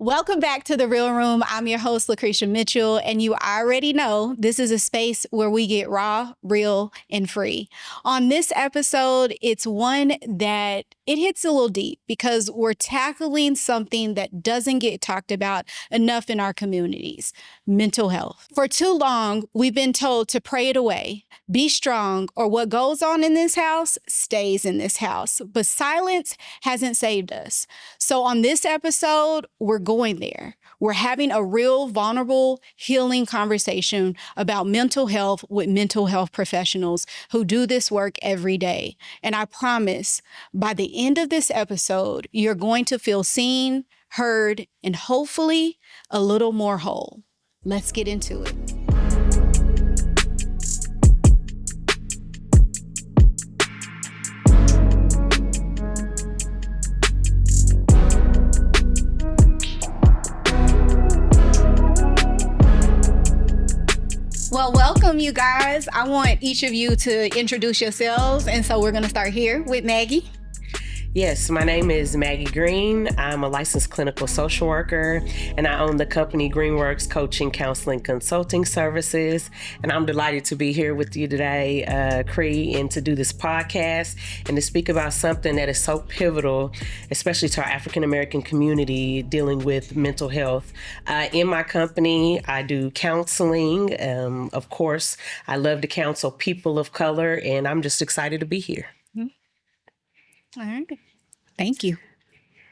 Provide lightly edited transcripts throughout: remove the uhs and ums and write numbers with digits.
Welcome back to The Real Room. I'm your host, Lucretia Mitchell, and you already know this is a space where we get raw, real, and free. On this episode, it's one that it hits a little deep because we're tackling something that doesn't get talked about enough in our communities, mental health. For too long, we've been told to pray it away, be strong, or what goes on in this house stays in this house. But silence hasn't saved us. So on this episode, we're going there. We're having a real, vulnerable, healing conversation about mental health with mental health professionals who do this work every day. And I promise, by the end of this episode, you're going to feel seen, heard, and hopefully a little more whole. Let's get into it. Well, welcome, you guys. I want each of you to introduce yourselves. And so we're going to start here with Maggie. Yes, my name is Maggie Green. I'm a licensed clinical social worker, and I own the company Greenworks Coaching, Counseling, Consulting Services. And I'm delighted to be here with you today, Cree, and to do this podcast and to speak about something that is so pivotal, especially to our African American community dealing with mental health. In my company, I do counseling. Of course, I love to counsel people of color, and I'm just excited to be here. All right. Thank you.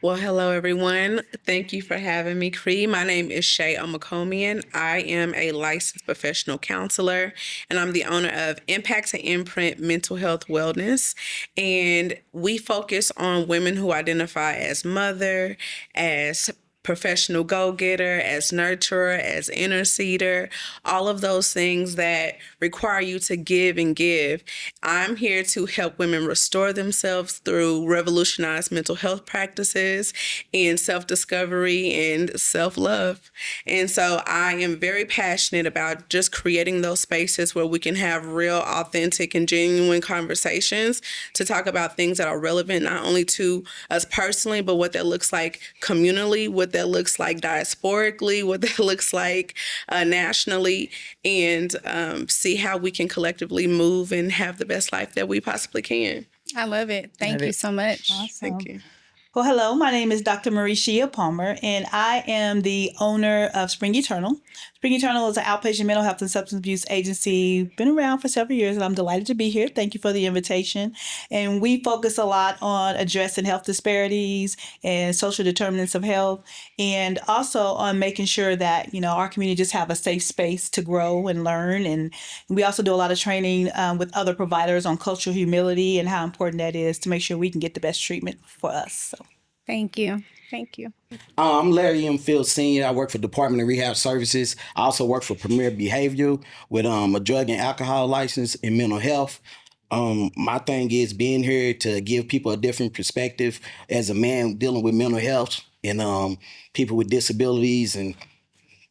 Well, hello, everyone. Thank you for having me, Cree. My name is Shay Omakomian. I am a licensed professional counselor, and I'm the owner of Impact to Imprint Mental Health Wellness. And we focus on women who identify as mother, as professional go-getter, as nurturer, as interceder, all of those things that require you to give and give. I'm here to help women restore themselves through revolutionized mental health practices and self-discovery and self-love. And so I am very passionate about just creating those spaces where we can have real, authentic, and genuine conversations to talk about things that are relevant not only to us personally, but what that looks like communally, what that looks like diasporically, what that looks like nationally, and see how we can collectively move and have the best life that we possibly can. I love it. Thank you so much. Awesome. Thank you. Well, hello, my name is Dr. Marie Shea Palmer, and I am the owner of Spring Eternal. Spring Eternal is an outpatient mental health and substance abuse agency. Been around for several years, and I'm delighted to be here. Thank you for the invitation. And we focus a lot on addressing health disparities and social determinants of health, and also on making sure that, our community just have a safe space to grow and learn. And we also do a lot of training with other providers on cultural humility and how important that is to make sure we can get the best treatment for us. So. Thank you. Thank you. I'm Larry M. Fields Sr. I work for Department of Rehab Services. I also work for Premier Behavioral with a drug and alcohol license in mental health. My thing is being here to give people a different perspective as a man dealing with mental health and people with disabilities, and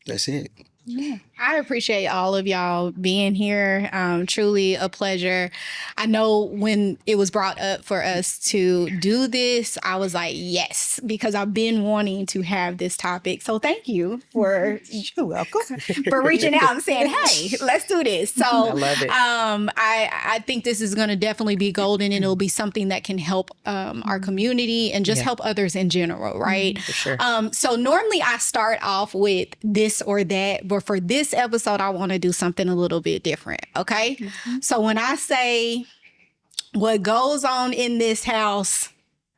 that's it. Yeah, I appreciate all of y'all being here. Truly a pleasure. I know when it was brought up for us to do this, I was like, yes, because I've been wanting to have this topic. So thank you for You're welcome. for reaching out and saying, hey, let's do this. So I love it. I think this is going to definitely be golden, and it'll be something that can help our community and just help others in general, right? For sure. So normally I start off with this or that, but for this episode, I want to do something a little bit different, okay? Mm-hmm. So when I say what goes on in this house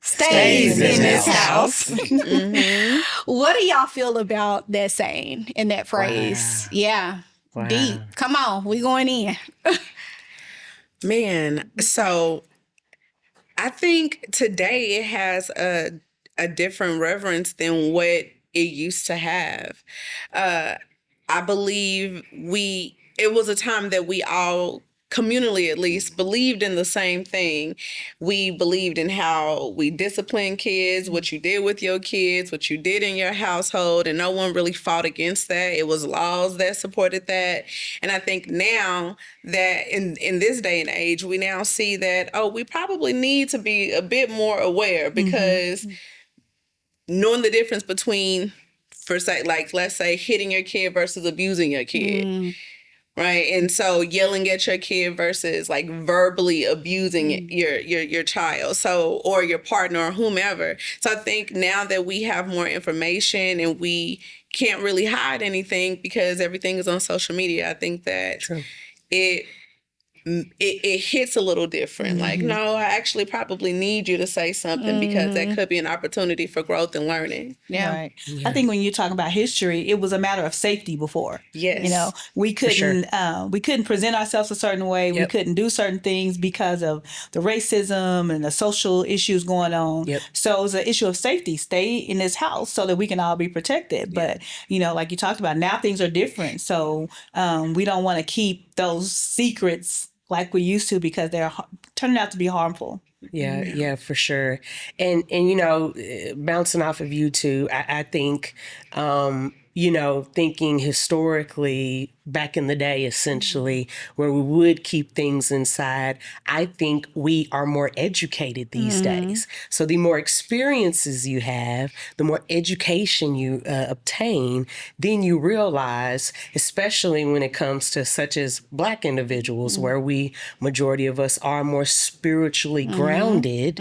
stays in this house, mm-hmm. What do y'all feel about that saying and that phrase? Wow. Yeah, wow. Deep. Come on, we going in. Man, so I think today it has a different reverence than what it used to have. I believe it was a time that we all, communally at least, believed in the same thing. We believed in how we discipline kids, what you did with your kids, what you did in your household, and no one really fought against that. It was laws that supported that. And I think now that in this day and age, we now see that, we probably need to be a bit more aware, because knowing the difference between for say, like, let's say hitting your kid versus abusing your kid. Right. And so yelling at your kid versus like verbally abusing your child. So, or your partner or whomever. So I think now that we have more information and we can't really hide anything because everything is on social media, I think that it hits a little different. Like, no, I actually probably need you to say something because that could be an opportunity for growth and learning. Yeah. Right. I think when you talk about history, it was a matter of safety before. Yes. You know, we couldn't present ourselves a certain way. We couldn't do certain things because of the racism and the social issues going on. So it was an issue of safety. Stay in this house so that we can all be protected. But, you know, like you talked about, now things are different. So we don't want to keep those secrets like we used to because they're turning out to be harmful. Yeah, for sure. And you know, bouncing off of you too, I think, you know, thinking historically back in the day, essentially, where we would keep things inside, I think we are more educated these days. So the more experiences you have, the more education you obtain, then you realize, especially when it comes to such as Black individuals, where majority of us are more spiritually grounded,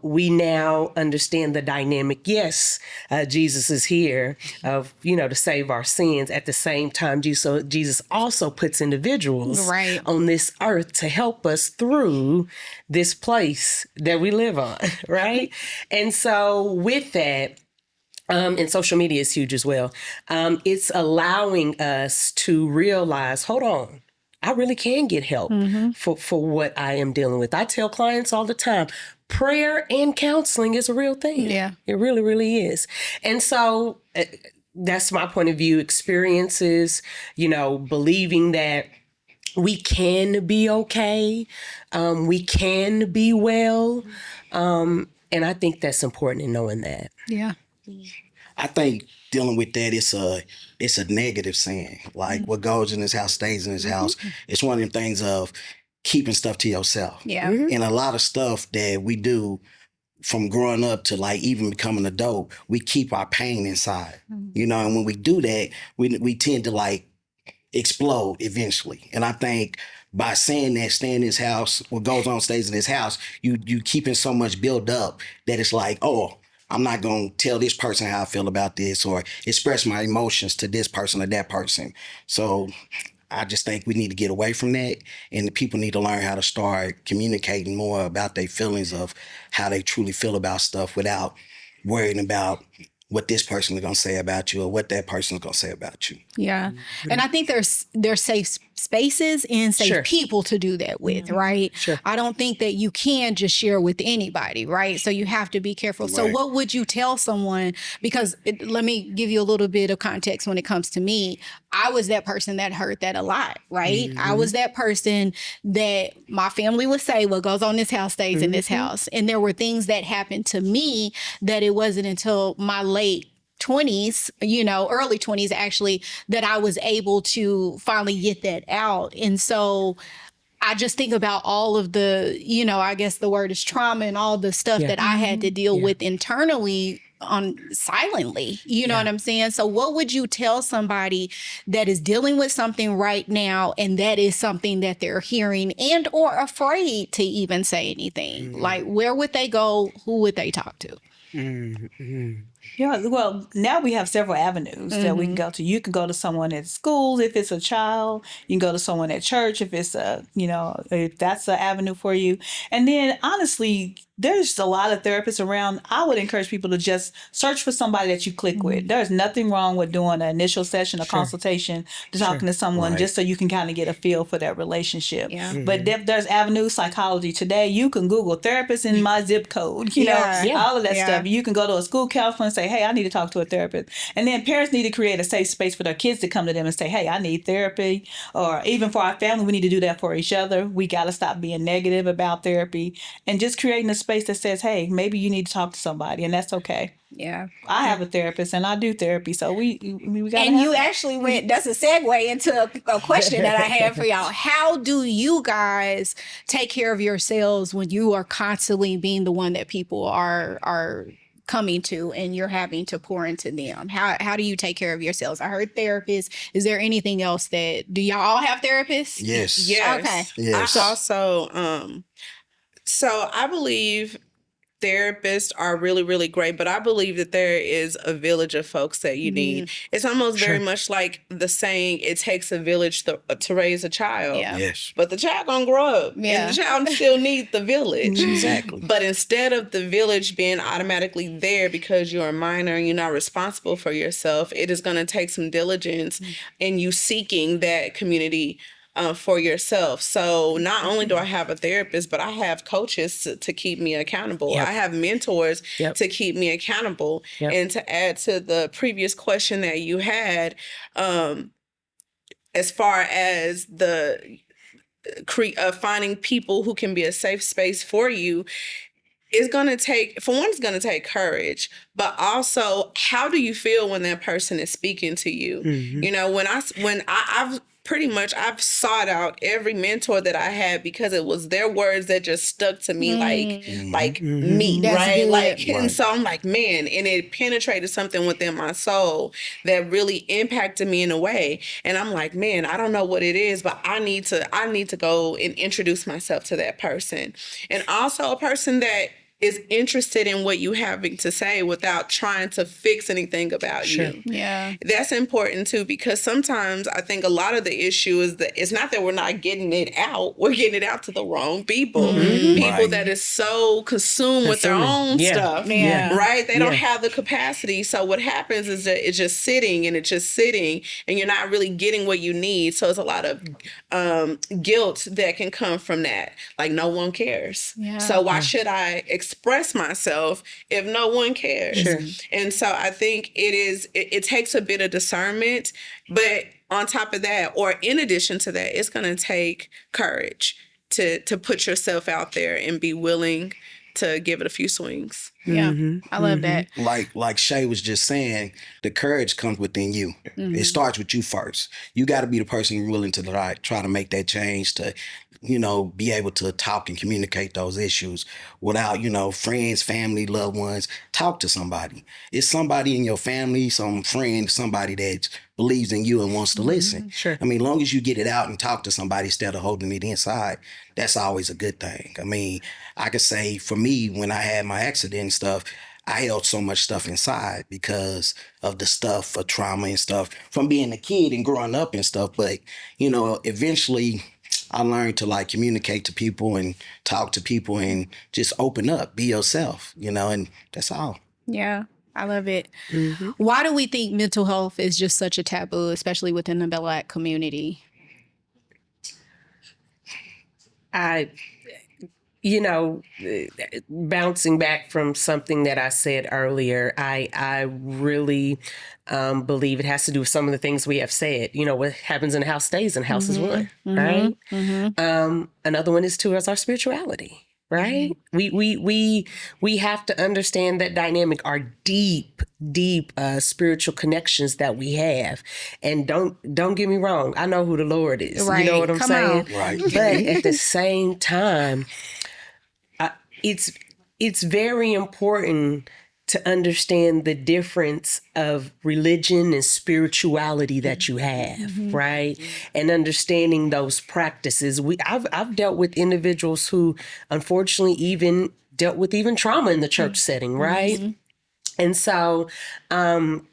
we now understand the dynamic. Yes, Jesus is here you know, to save our sins. At the same time, Jesus also puts individuals on this earth to help us through this place that we live on, right? And so with that, and social media is huge as well. It's allowing us to realize, hold on, I really can get help for what I am dealing with. I tell clients all the time, prayer and counseling is a real thing. Yeah. It really, really is. And so that's my point of view. Experiences, you know, believing that we can be okay, we can be well, and I think that's important in knowing that. Yeah. I think dealing with that, it's a negative saying. Like what goes in this house stays in this house. It's one of them things of keeping stuff to yourself. Yeah. And a lot of stuff that we do from growing up to like even becoming an adult, we keep our pain inside. You know, and when we do that, we tend to like explode eventually. And I think by saying that, stay in this house, what goes on stays in this house, you keeping so much built up that it's like, oh, I'm not going to tell this person how I feel about this or express my emotions to this person or that person. So I just think we need to get away from that, and the people need to learn how to start communicating more about their feelings of how they truly feel about stuff without worrying about what this person is going to say about you or what that person is going to say about you. Yeah. And I think there's safe spaces and safe people to do that with, right? I don't think that you can just share with anybody, right? So you have to be careful. So what would you tell someone? Because let me give you a little bit of context when it comes to me. I was that person that heard that a lot, right? I was that person that my family would say, what goes on in this house stays in this house. And there were things that happened to me that it wasn't until my late 20s, you know, early 20s actually, that I was able to finally get that out. And so I just think about all of the, you know, I guess the word is trauma and all the stuff that I had to deal with internally on silently, you know what I'm saying? So what would you tell somebody that is dealing with something right now and that is something that they're hearing and or afraid to even say anything? Like, where would they go? Who would they talk to? Yeah, well, now we have several avenues that we can go to. You can go to someone at school if it's a child. You can go to someone at church if it's a, you know, if that's an avenue for you. And then honestly, there's a lot of therapists around. I would encourage people to just search for somebody that you click with. There's nothing wrong with doing an initial session, a consultation, to talking to someone just so you can kind of get a feel for that relationship. But there's avenues, psychology. Today, you can Google therapist in my zip code, you know, all of that stuff. You can go to a school counselor and say, hey, I need to talk to a therapist. And then parents need to create a safe space for their kids to come to them and say, hey, I need therapy. Or even for our family, we need to do that for each other. We got to stop being negative about therapy and just creating a space that says, hey, maybe you need to talk to somebody, and that's okay. Yeah. I have a therapist and I do therapy, so we got. And you actually went, that's a segue into a question that I have for y'all. How do you guys take care of yourselves when you are constantly being the one that people are coming to and you're having to pour into them? How do you take care of yourselves? I heard therapists. Is there anything else do y'all all have therapists? Yes. Yes. Okay. Yes. I also, so I believe therapists are really, really great, but I believe that there is a village of folks that you need. It's almost very much like the saying, it takes a village to raise a child. Yeah. Yes. But the child gonna grow up, Yeah. and the child still needs the village. Exactly. But instead of the village being automatically there because you're a minor and you're not responsible for yourself, it is going to take some diligence in you seeking that community for yourself. So not only do I have a therapist, but I have coaches to keep me accountable. Yep. I have mentors Yep. to keep me accountable. Yep. And to add to the previous question that you had, as far as the finding people who can be a safe space for you, it's going to take, for one, it's going to take courage, but also how do you feel when that person is speaking to you? Mhm. You know, I've pretty much, I've sought out every mentor that I had because it was their words that just stuck to me like meat, That's right? good. Like, Right. and so I'm like, man, and it penetrated something within my soul that really impacted me in a way. And I'm like, man, I don't know what it is, but I need to go and introduce myself to that person. And also a person that is interested in what you having to say without trying to fix anything about you. Yeah. That's important too, because sometimes I think a lot of the issue is that it's not that we're not getting it out, we're getting it out to the wrong people. People Right. that is so consumed with their own Yeah. stuff. Yeah. Right? They don't Yeah. have the capacity. So what happens is that it's just sitting and you're not really getting what you need. So it's a lot of guilt that can come from that. Like no one cares. Yeah. So why should I express myself if no one cares? Sure. And so I think it takes a bit of discernment, but on top of that, or in addition to that, it's going to take courage to put yourself out there and be willing to give it a few swings. Yeah. I love that. Like Shay was just saying, the courage comes within you. It starts with you first. You got to be the person willing to try to make that change, to, be able to talk and communicate those issues without, friends, family, loved ones. Talk to somebody. It's somebody in your family, some friend, somebody that believes in you and wants to listen. Sure. I mean, long as you get it out and talk to somebody instead of holding it inside, that's always a good thing. I mean, I could say for me, when I had my accident and stuff, I held so much stuff inside because of the stuff for trauma and stuff from being a kid and growing up and stuff. But, eventually I learned to communicate to people and talk to people and just open up, be yourself, and that's all. Yeah. I love it. Why do we think mental health is just such a taboo, especially within the Black community? Bouncing back from something that I said earlier, I really believe it has to do with some of the things we have said. What happens in the house stays in the house is one, right? Another one is our spirituality, right? We have to understand that dynamic, our deep spiritual connections that we have. And don't get me wrong, I know who the Lord is. Right. You know what I'm Come saying? on. Right. But at the same time, it's very important to understand the difference of religion and spirituality that you have, right? And understanding those practices. I've dealt with individuals who unfortunately even dealt with trauma in the church setting, right? And so in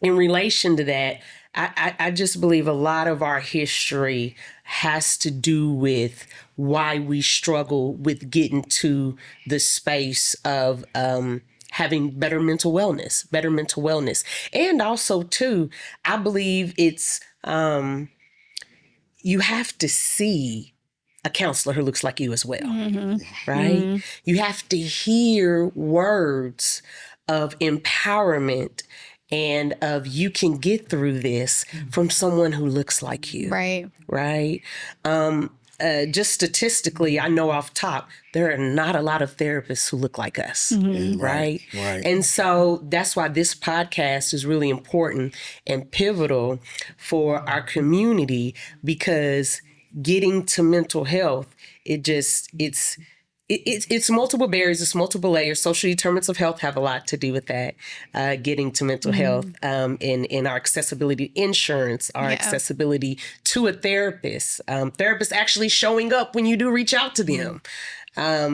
relation to that, I just believe a lot of our history has to do with why we struggle with getting to the space of having better mental wellness. And also too, I believe it's, you have to see a counselor who looks like you as well, right? You have to hear words of empowerment and of you can get through this from someone who looks like you. Right. Just statistically, I know off top, there are not a lot of therapists who look like us, right? Right. And so that's why this podcast is really important and pivotal for our community, because getting to mental health, it's it's multiple barriers, it's multiple layers. Social determinants of health have a lot to do with that, getting to mental health, in our accessibility to insurance, our accessibility to a therapist, therapists actually showing up when you do reach out to them.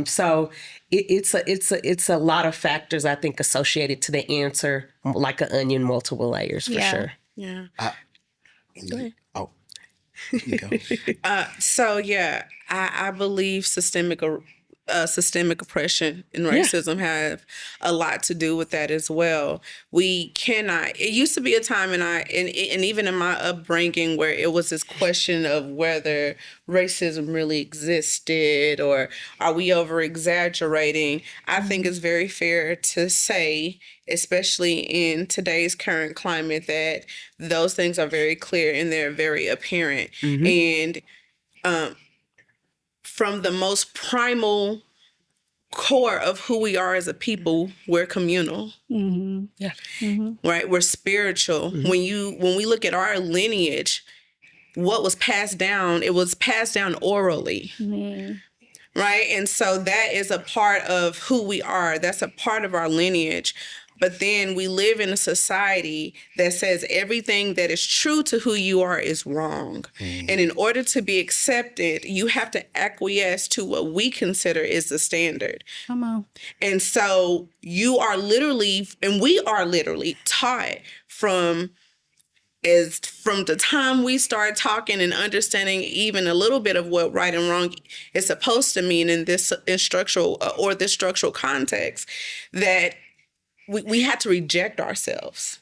So it's a lot of factors, I think, associated to the answer, like an onion, multiple layers for sure. Yeah. Go ahead. Oh, you go. So yeah, I believe systemic oppression and racism have a lot to do with that as well. We cannot. It used to be a time, and even in my upbringing, where it was this question of whether racism really existed or are we over exaggerating. I think it's very fair to say, especially in today's current climate, that those things are very clear and they're very apparent. And from the most primal core of who we are as a people, we're communal. Right? We're spiritual. When we look at our lineage, what was passed down, it was passed down orally. Right? And so that is a part of who we are. That's a part of our lineage. But then we live in a society that says everything that is true to who you are is wrong. And in order to be accepted, you have to acquiesce to what we consider is the standard. Come on. And so you are literally, and we are literally taught from the time we start talking and understanding even a little bit of what right and wrong is supposed to mean in this structural context, that we had to reject ourselves,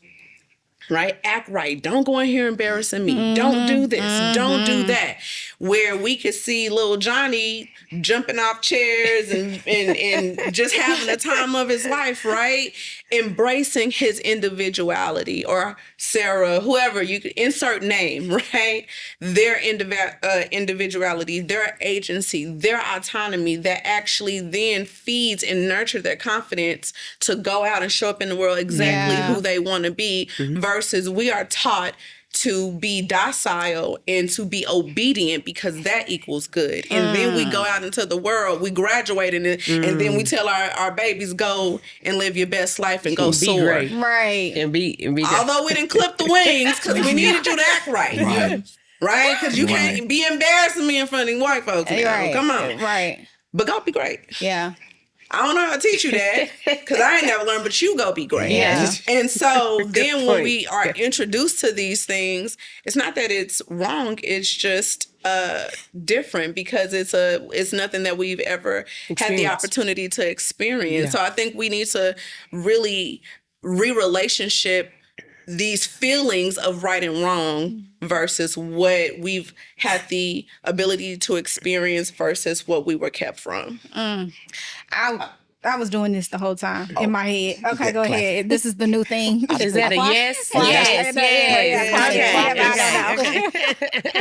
right? Act right. Don't go in here embarrassing me. Don't do this. Don't do that. Where we could see little Johnny jumping off chairs and just having the time of his life, right? Embracing his individuality, or Sarah, whoever, you could insert name, right? Their individuality, their agency, their autonomy that actually then feeds and nurtures their confidence to go out and show up in the world exactly who they want to be, versus we are taught to be docile and to be obedient because that equals good. And then we go out into the world, we graduate and then we tell our babies, go and live your best life and go soar. Great. Right. And be Although we didn't clip the wings because we needed you to act right. Right? Because you can't be embarrassing me in front of these white folks now. Right. Come on. Right. But go be great. Yeah. I don't know how to teach you that because I ain't never learned, but you go be great. Yeah. And so then when point. we are introduced to these things, it's not that it's wrong. It's just different because it's nothing that we've ever had the opportunity to experience. So I think we need to really re-relationship these feelings of right and wrong versus what we've had the ability to experience versus what we were kept from. I was doing this the whole time in my head. Okay, go ahead. This is the new thing. Is that a yes? Yes.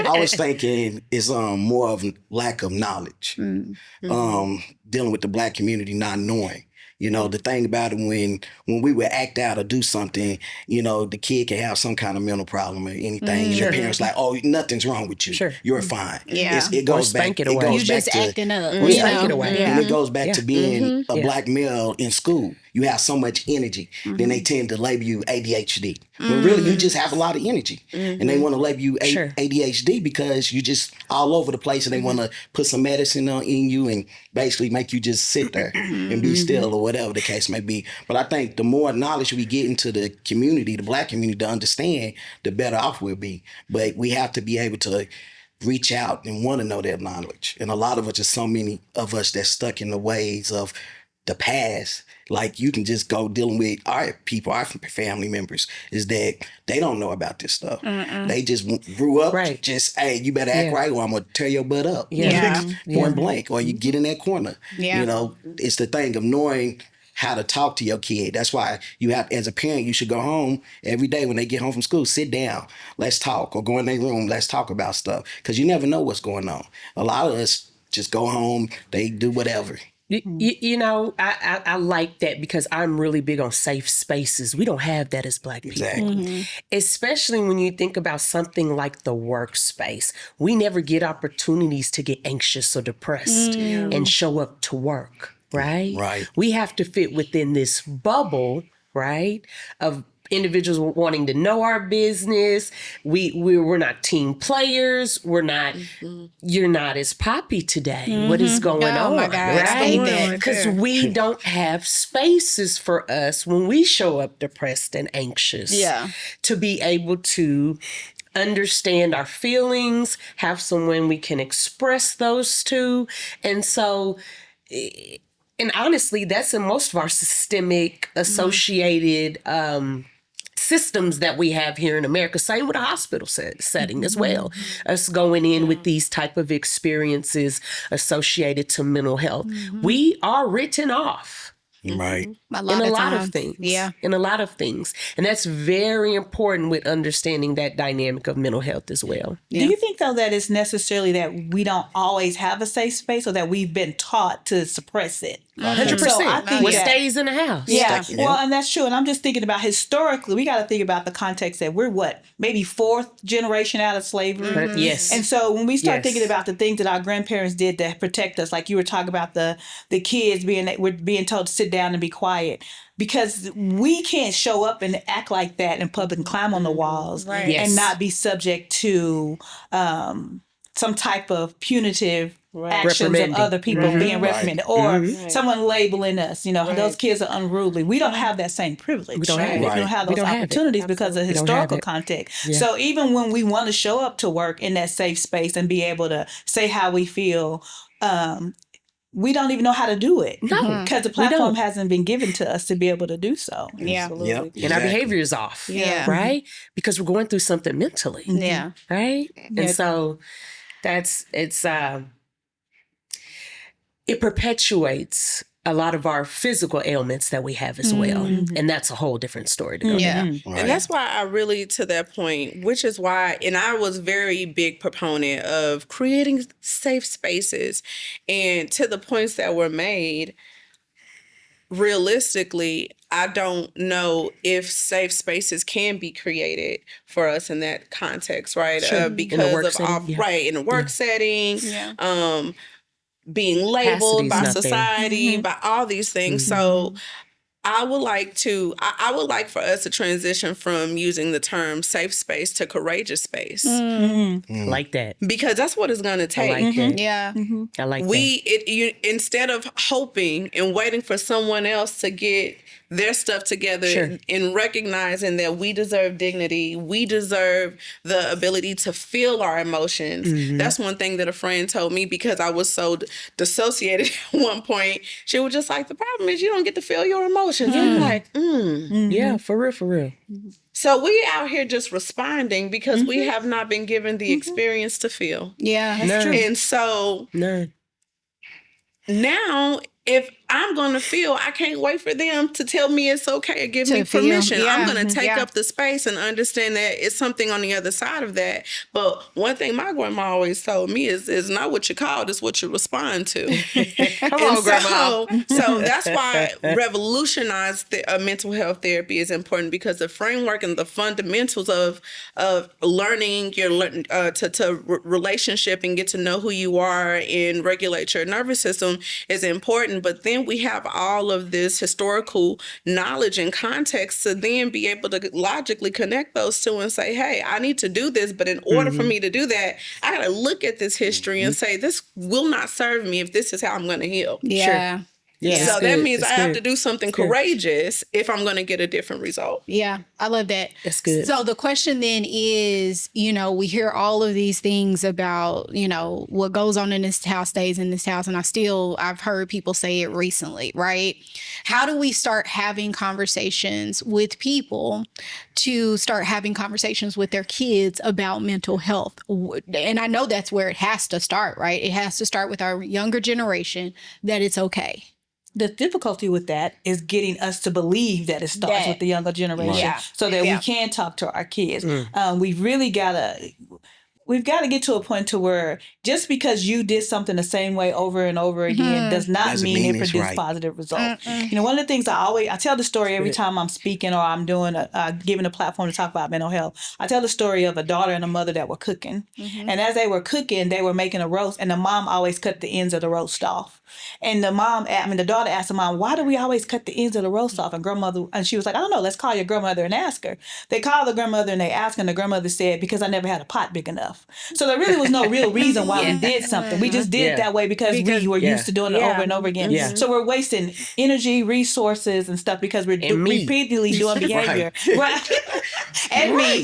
I was thinking it's more of lack of knowledge. Dealing with the Black community, not knowing. You know, the thing about it, when we would act out or do something, you know, the kid can have some kind of mental problem or anything. And your parents like, oh, nothing's wrong with you. Sure. You're fine. Yeah. It goes back. Spank it away. You just acting up. Or spank it away. Yeah. And it goes back to being a Black male in school. You have so much energy. Then they tend to label you ADHD. When really you just have a lot of energy. And they want to label you ADHD because you just all over the place and they want to put some medicine in you and basically make you just sit there and be still or whatever the case may be. But I think the more knowledge we get into the community, the Black community, to understand, the better off we'll be. But we have to be able to reach out and want to know that knowledge. And a lot of us, there's so many of us that's stuck in the ways of the past. Like you can just go dealing with our people, our family members, is that they don't know about this stuff. They just grew up just, hey, you better act right or I'm going to tear your butt up. Point blank. Or you get in that corner. You know, it's the thing of knowing how to talk to your kid. That's why you have, as a parent, you should go home every day when they get home from school, sit down, let's talk, or go in their room, let's talk about stuff. Because you never know what's going on. A lot of us just go home, they do whatever. You know, I like that because I'm really big on safe spaces. We don't have that as Black people. Exactly. Especially when you think about something like the workspace. We never get opportunities to get anxious or depressed and show up to work, right? Right. We have to fit within this bubble, right, of individuals wanting to know our business. We're not team players. We're not. You're not as poppy today. What is going on? Oh my God, I hate that. Because we don't have spaces for us when we show up depressed and anxious. Yeah. To be able to understand our feelings, have someone we can express those to, and so. And honestly, that's in most of our systemic associated systems that we have here in America. Same with a hospital setting as well. Us going in with these type of experiences associated to mental health. We are written off. Right. A In lot a of lot times. of things. Yeah. In a lot of things. And that's very important with understanding that dynamic of mental health as well. Yeah. Do you think, though, that it's necessarily that we don't always have a safe space or that we've been taught to suppress it? 100%. So I think What that- stays in the house. Yeah, Stay- well, and that's true. And I'm just thinking about historically, we got to think about the context that we're maybe fourth generation out of slavery. Yes. And so when we start Yes. thinking about the things that our grandparents did to protect us, like you were talking about the kids we're being told to sit down and be quiet, because we can't show up and act like that in public and climb on the walls Right. Yes. and not be subject to some type of punitive actions of Reprimanding. other people being reprimanded or someone labeling us. You know, those kids are unruly. We don't have that same privilege. We don't have it. We don't have We those don't have it. opportunities because of We don't have historical it. context. So even when we want to show up to work in that safe space and be able to say how we feel, we don't even know how to do it. No, Because the we platform don't. hasn't been given to us to be able to do so. Yeah. Yep. And our behavior is off. Yeah. Right? Because we're going through something mentally. Yeah. Right? And so it perpetuates a lot of our physical ailments that we have as well. And that's a whole different story to go Yeah. down. And that's why I really, to that point, which is why, and I was very big proponent of creating safe spaces. And to the points that were made, realistically, I don't know if safe spaces can be created for us in that context, right? Because work of setting, yeah. right in a work setting, Yeah. being labeled Capacity's by not there. society, by all these things. So I would like for us to transition from using the term safe space to courageous space, Like that. because that's what it's going to I take. like that. Yeah. I like that. Instead of hoping and waiting for someone else to get their stuff together Sure. and recognizing that we deserve dignity, we deserve the ability to feel our emotions. That's one thing that a friend told me, because I was so dissociated at one point. She was just like, the problem is you don't get to feel your emotions. I'm like, Yeah, for real. So we out here just responding because we have not been given the experience to feel. Yeah. That's true. And so None. now, if I'm going to feel, I can't wait for them to tell me it's okay or give To me feel, permission. yeah, I'm going to take yeah. up the space and understand that it's something on the other side of that. But one thing my grandma always told me is not what you called, it's what you respond to. Come on, Grandma. So that's why revolutionized mental health therapy is important, because the framework and the fundamentals of learning to relationship and get to know who you are and regulate your nervous system is important. But then we have all of this historical knowledge and context to then be able to logically connect those two and say, hey, I need to do this. But in order for me to do that, I got to look at this history and say, this will not serve me if this is how I'm going to heal. Yeah. Yeah, So it's that good. means It's I have good. to do something good. courageous if I'm going to get a different result. Yeah, I love that. That's good. So the question then is, we hear all of these things about, what goes on in this house stays in this house. And I've heard people say it recently, right? How do we start having conversations with people to start having conversations with their kids about mental health? And I know that's where it has to start, right? It has to start with our younger generation, that it's okay. The difficulty with that is getting us to believe that it starts That- with the younger generation, Yeah. so that Yeah. we can talk to our kids. We really gotta. we've got to get to a point to where just because you did something the same way over and over again does not Doesn't mean mean it it's produces right. positive results. You know, one of the things I tell the story every time I'm speaking or I'm doing giving a platform to talk about mental health. I tell the story of a daughter and a mother that were cooking, and as they were cooking, they were making a roast, and the mom always cut the ends of the roast off. And the daughter asked the mom, "Why do we always cut the ends of the roast off?" And she was like, "I don't know. Let's call your grandmother and ask her." They called the grandmother and they asked her, and the grandmother said, "Because I never had a pot big enough." So there really was no real reason why we did something. We just did it that way because we were used to doing it over and over again. Yeah. So we're wasting energy, resources, and stuff because we're repeatedly doing behavior. Right. And me.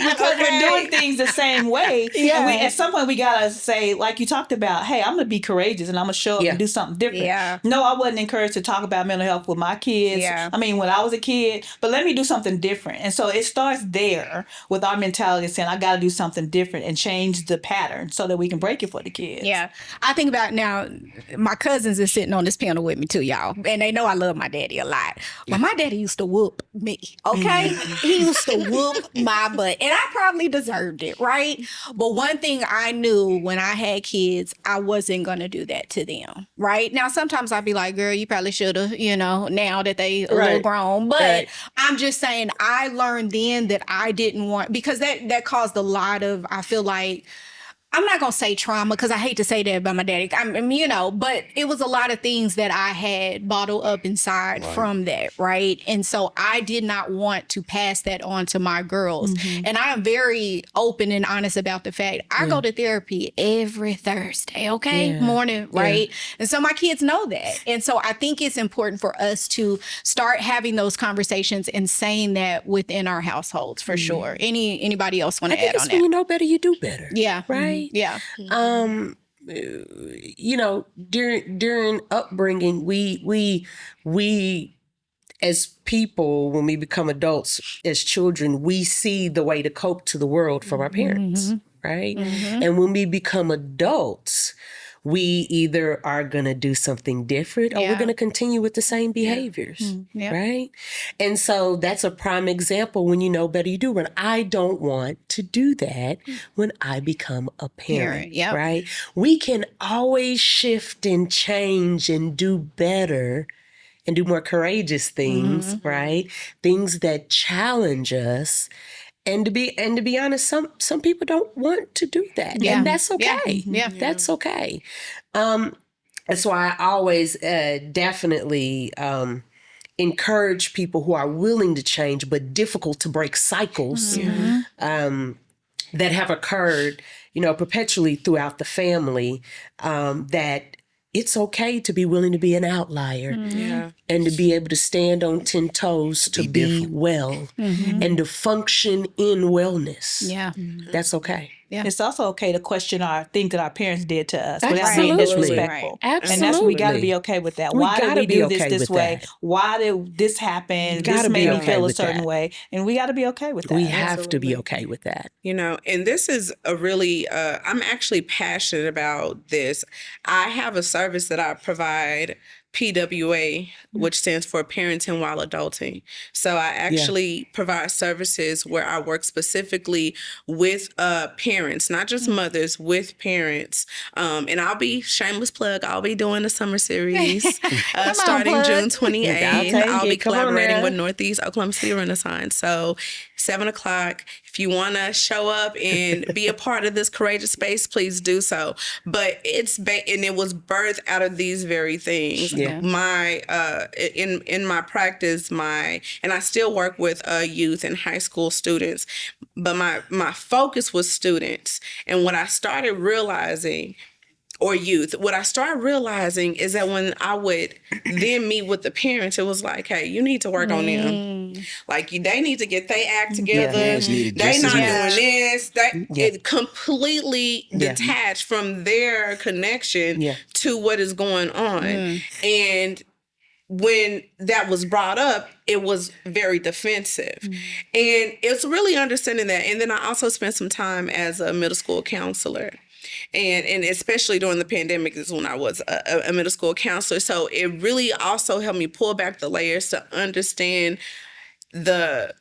Because we're doing things the same way. And at some point we gotta say, like you talked about, hey, I'm gonna be courageous and I'm gonna show up and do something different. Yeah. No, I wasn't encouraged to talk about mental health with my kids. Yeah. I mean, when I was a kid, but let me do something different. And so it starts there with our mentality of saying, I gotta do something different and change the pattern so that we can break it for the kids. Yeah. I think about now, my cousins are sitting on this panel with me too, y'all. And they know I love my daddy a lot. But my daddy used to whoop me, okay? He used to whoop my butt. And I probably deserved it, right? But one thing I knew when I had kids, I wasn't going to do that to them, right? Now, sometimes I'd be like, girl, you probably should have, now that they a little grown. But I'm just saying, I learned then that I didn't want, because that caused a lot of, I feel like, I'm not going to say trauma because I hate to say that about my daddy. But it was a lot of things that I had bottled up inside from that, right? And so I did not want to pass that on to my girls. And I am very open and honest about the fact I go to therapy every Thursday, morning, right? And so my kids know that. And so I think it's important for us to start having those conversations and saying that within our households for sure. Anybody else want to add on that? When you know better, you do better. Yeah. Right? Yeah. During upbringing, we as people, when we become adults, as children, we see the way to cope to the world from our parents, right? And when we become adults, we either are going to do something different or we're going to continue with the same behaviors, right? And so that's a prime example. When you know better, you do. When I don't want to do that when I become a parent, right? We can always shift and change and do better and do more courageous things, right? Things that challenge us. And to be honest, some people don't want to do that. Yeah. And that's okay. Yeah. That's okay. That's why I always definitely encourage people who are willing to change but difficult to break cycles that have occurred, perpetually throughout the family, that it's okay to be willing to be an outlier and to be able to stand on 10 toes to be well and to function in wellness. Yeah. That's okay. Yeah. It's also okay to question our things that our parents did to us without Absolutely. being disrespectful. Right. And that's we got to be okay with that. Why did we do this way? That. Why did this happen? This made me feel a certain way. And we got to be okay with that. We have to be okay with that. And this is a really, I'm actually passionate about this. I have a service that I provide, PWA, which stands for Parenting While Adulting. So I actually provide services where I work specifically with parents, not just mothers, with parents. And I'll be, shameless plug, I'll be doing the summer series starting June 28th. I'll be collaborating with Northeast Oklahoma City Renaissance. So 7:00, if you want to show up and be a part of this courageous space, please do so. But it was birthed out of these very things. My in my practice, and I still work with youth and high school students, but my focus was students. And what I started realizing, or youth, what I started realizing is that when I would then meet with the parents, it was like, hey, you need to work on them. Like, they need to get their act together. They not doing this. It completely detached from their connection to what is going on. And when that was brought up, it was very defensive. And it's really understanding that. And then I also spent some time as a middle school counselor. And especially during the pandemic is when I was a middle school counselor. So it really also helped me pull back the layers to understand the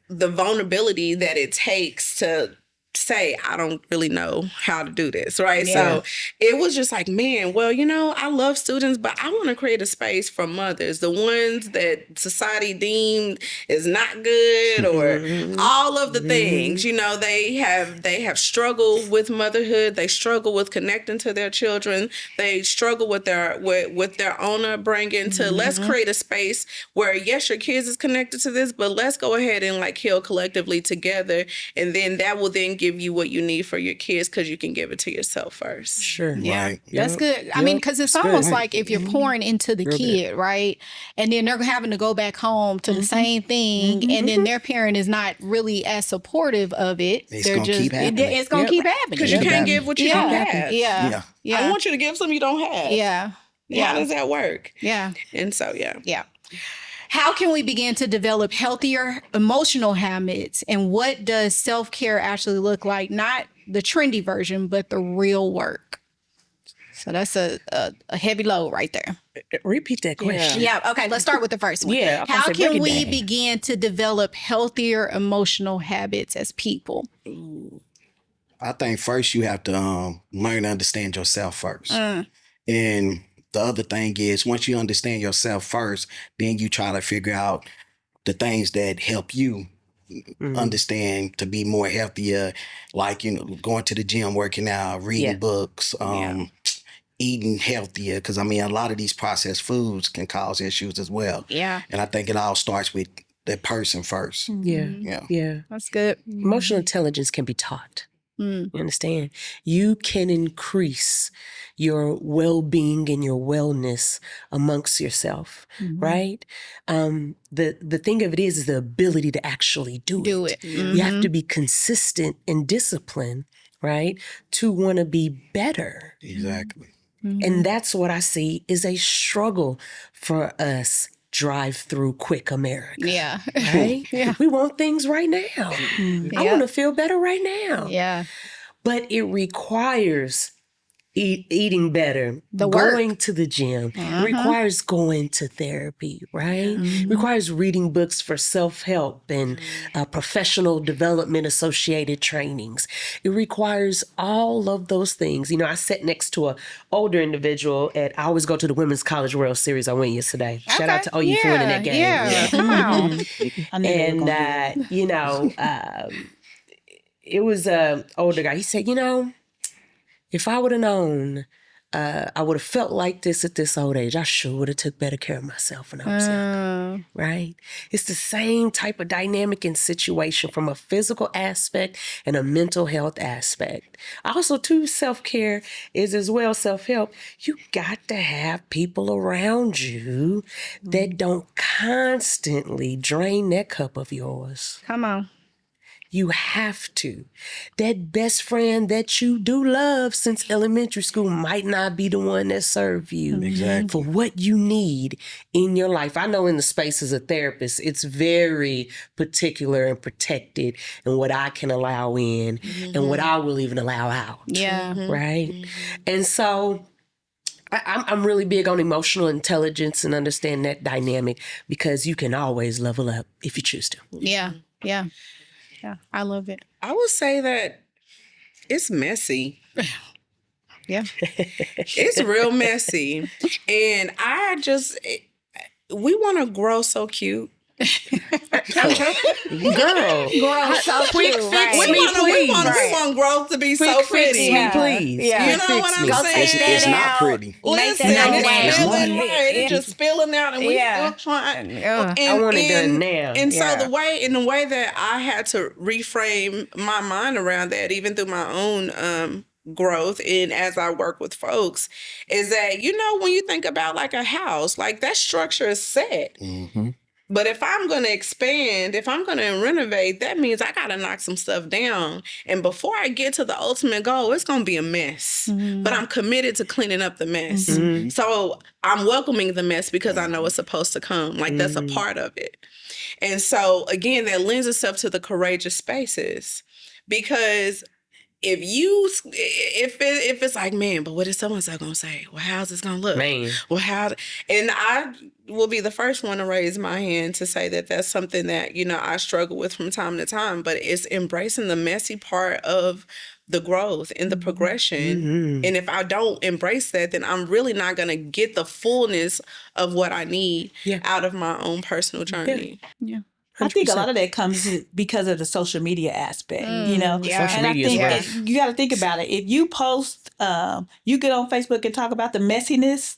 the vulnerability that it takes to say, I don't really know how to do this, right? Yeah. So it was just like, man, well, I love students, but I want to create a space for mothers, the ones that society deemed is not good, or all of the things. They have struggled with motherhood, they struggle with connecting to their children, they struggle with their own upbringing. To let's create a space where, yes, your kids is connected to this, but let's go ahead and like heal collectively together, and then that will then give you what you need for your kids, because you can give it to yourself first. Sure. Yeah, Right. that's good. I mean, because it's almost like if you're pouring into the kid, right? And then they're having to go back home to the same thing, and then their parent is not really as supportive of it. It's They're gonna just, keep happening. it's going to keep happening. Because you can't give what you don't have. Yeah. Yeah. I want you to give something you don't have. Yeah. How does that work? Yeah. And so, yeah. Yeah. How can we begin to develop healthier emotional habits? And what does self-care actually look like? Not the trendy version, but the real work. So that's a heavy load right there. Repeat that question. Yeah. Okay. Let's start with the first one. Yeah, I was How gonna say, break can it we down. begin to develop healthier emotional habits as people? I think first you have to learn to understand yourself first. And the other thing is, once you understand yourself first, then you try to figure out the things that help you understand to be more healthier, like, going to the gym, working out, reading books, eating healthier. Because, I mean, a lot of these processed foods can cause issues as well. Yeah. And I think it all starts with the person first. Yeah. That's good. Emotional intelligence can be taught. You understand? You can increase your well-being and your wellness amongst yourself, right? The thing of it is the ability to actually do it. You have to be consistent and disciplined, right? To want to be better. Exactly. And that's what I see is a struggle for us drive-through quick America. Yeah. Right? We want things right now. I want to feel better right now. Yeah. But it requires eating better, going to the gym. It requires going to therapy, right? It requires reading books for self-help and professional development associated trainings. It requires all of those things. I sat next to an older individual I always go to the Women's College World Series. I went yesterday. Shout out to OU for winning that game. Yeah. Come on. It was an older guy. He said, if I would have known I would have felt like this at this old age, I sure would have took better care of myself when I was younger, right? It's the same type of dynamic and situation from a physical aspect and a mental health aspect. Also, too, self-care is as well self-help. You got to have people around you that don't constantly drain that cup of yours. Come on. You have to. That best friend that you do love since elementary school might not be the one that serve you for what you need in your life. I know in the space as a therapist, it's very particular and protected in what I can allow in and what I will even allow out. Yeah. Right? And so I'm really big on emotional intelligence and understand that dynamic because you can always level up if you choose to. Yeah. Yeah. Yeah, I love it. I would say that it's messy. Yeah. It's real messy. And we want to grow so cute. Girl, Grow so quick cute, fix right? me, please. We want growth to be so pretty. me, please. Yeah. You know what I'm saying? It's not pretty. Listen, that it's out. spilling right. It's just spilling out, and we still trying. I want it done now. And so the way that I had to reframe my mind around that, even through my own growth and as I work with folks, is that when you think about like a house, like that structure is set. But if I'm going to expand, if I'm going to renovate, that means I got to knock some stuff down. And before I get to the ultimate goal, it's going to be a mess. But I'm committed to cleaning up the mess. So I'm welcoming the mess because I know it's supposed to come. Like that's a part of it. And so, again, that lends itself to the courageous spaces because if it's like, man, but what is someone gonna say? Well, how's this gonna look? Man. Well, and I will be the first one to raise my hand to say that that's something that, I struggle with from time to time, but it's embracing the messy part of the growth and the progression. Mm-hmm. And if I don't embrace that, then I'm really not going to get the fullness of what I need out of my own personal journey. Yeah. 100%. I think a lot of that comes because of the social media aspect, Yeah. Social and I media think is rough. you got to think about it. If you post, you get on Facebook and talk about the messiness,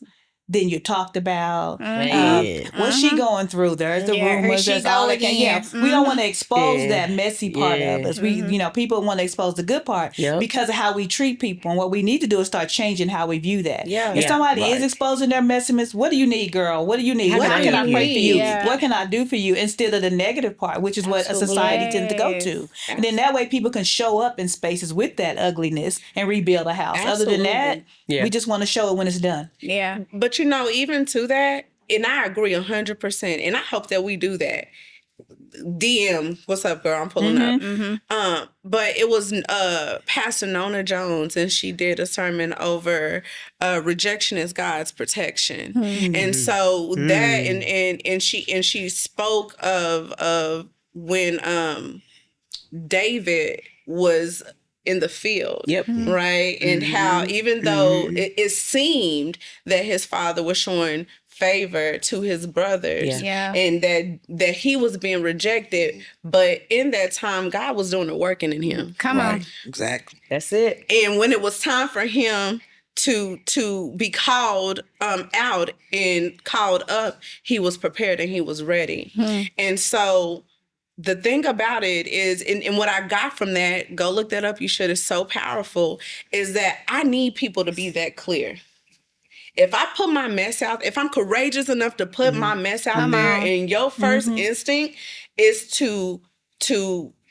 then you talked about what's she going through. There's the rumors. There's all that. We don't want to expose that messy part of us. We, people want to expose the good part because of how we treat people. And what we need to do is start changing how we view that. If somebody is exposing their messiness, what do you need, girl? What do you need? How can I pray for you? Yeah. What can I do for you? Instead of the negative part, which is what a society tends to go to. And then that way people can show up in spaces with that ugliness and rebuild a house. Other than that, we just want to show it when it's done. Yeah. But even to that, and I agree 100%, and I hope that we do that. DM, what's up, girl? I'm pulling up. But it was Pastor Nona Jones, and she did a sermon over rejection is God's protection, and so that and she spoke of when David was in the field, right? And how even though it seemed that his father was showing favor to his brothers, and that he was being rejected, but in that time, God was doing the working in him. Come on. Exactly. That's it. And when it was time for him to be called out and called up, he was prepared and he was ready. And so the thing about it is, and what I got from that, go look that up, you should, it's so powerful, is that I need people to be that clear. If I put my mess out, if I'm courageous enough to put my mess out there, and your first instinct is to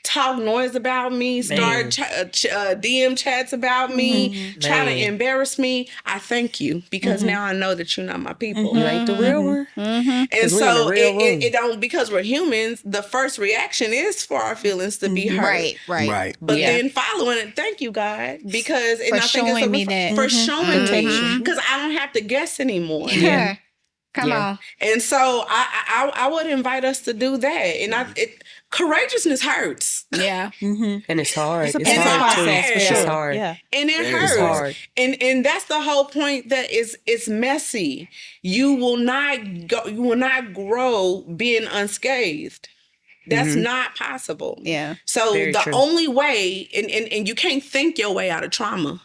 talk noise about me, start DM chats about me, try to embarrass me, I thank you, because now I know that you're not my people. You ain't the real one. And so it don't, because we're humans, the first reaction is for our feelings to be hurt. Right. But then following it, thank you, God, because For showing me that. for showing me, because I don't have to guess anymore. Come on. And so I would invite us to do that. And courageousness hurts. Yeah. And it's hard. It's hard hard process, too. for It's sure. hard. Yeah. And it It's hurts. hard. And that's the whole point, that it's messy. You will not grow being unscathed. That's not possible. Yeah. So Very the true. only way, and you can't think your way out of trauma.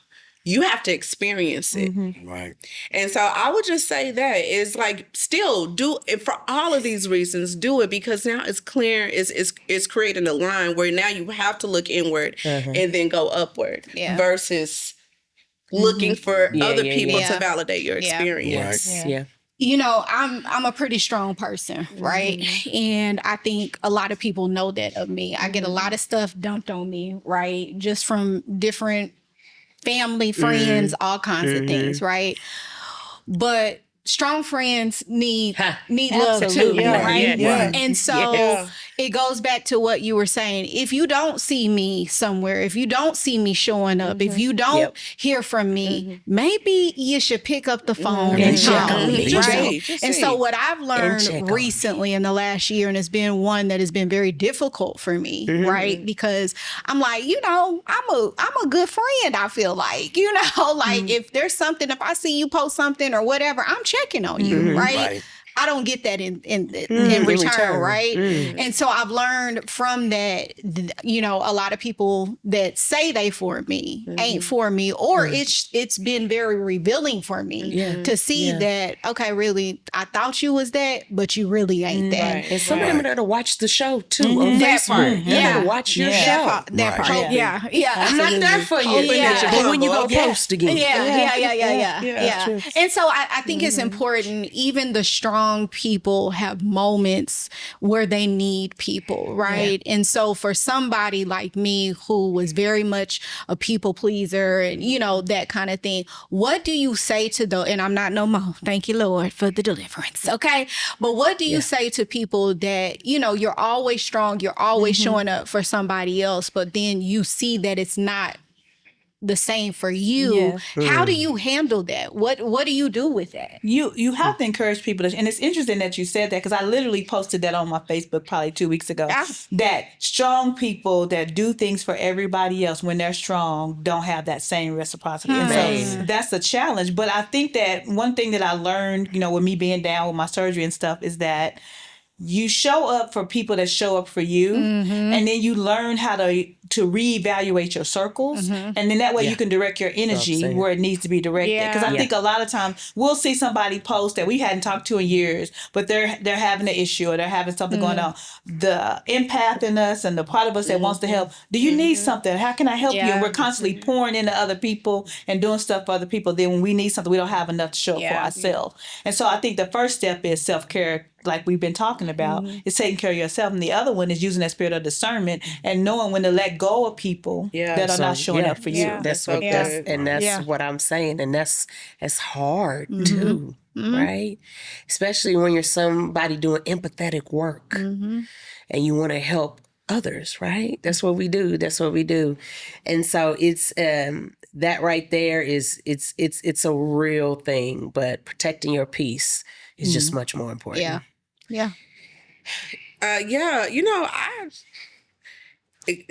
You have to experience it. Right. And so I would just say that is like, still do it for all of these reasons, do it, because now it's clear, it's creating a line where now you have to look inward and then go upward versus looking for other people to validate your experience. Right. Yeah. You know, I'm a pretty strong person, right? And I think a lot of people know that of me. I get a lot of stuff dumped on me, right? Just from different family, friends, all kinds of things, right? But strong friends need love too, Absolutely. right? Yeah. And so it goes back to what you were saying. If you don't see me somewhere, if you don't see me showing up, if you don't hear from me, maybe you should pick up the phone and check call on me, me. right? Just And see. so what I've check learned on recently in the last year, and it's been one that has been very difficult for me, right? Because I'm like, I'm a good friend, I feel like, like if there's something, if I see you post something or whatever, I'm checking on you, right? Right. I don't get that in return, right? And so I've learned from that, a lot of people that say they for me ain't for me, or it's been very revealing for me to see that, okay, really, I thought you was that, but you really ain't that. Right. And some of them are there to watch the show too on That Facebook. part. They're there to watch your show. That Right. part. Yeah. I'm not there for you. But when you go post again. Yeah. true. And so I think it's important, even the strong people have moments where they need people, right? And so for somebody like me who was very much a people pleaser and, that kind of thing, what do you say to and I'm not no more, thank you, Lord, for the deliverance, okay? But what do you say to people that, you're always strong, you're always showing up for somebody else, but then you see that it's not the same for you. Yes. How do you handle that? What do you do with that? You have to encourage people to, and it's interesting that you said that because I literally posted that on my Facebook probably 2 weeks ago. Yeah. That strong people that do things for everybody else when they're strong don't have that same reciprocity. And so that's a challenge. But I think that one thing that I learned, with me being down with my surgery and stuff is that you show up for people that show up for you, and then you learn how to reevaluate your circles, and then that way you can direct your energy where it needs to be directed. Because I think a lot of times we'll see somebody post that we hadn't talked to in years, but they're having an issue or they're having something going on. The empath in us and the part of us that wants to help. Do you need something? How can I help you? And we're constantly pouring into other people and doing stuff for other people. Then when we need something, we don't have enough to show up for ourselves. And so I think the first step is self-care, like we've been talking about, is taking care of yourself. And the other one is using that spirit of discernment and knowing when to let go of people that are not showing up for you. That's what that's what I'm saying. And that's hard too, right? Especially when you're somebody doing empathetic work and you want to help others, right? That's what we do. And so it's that right there is it's a real thing, but protecting your peace is just much more important. Yeah.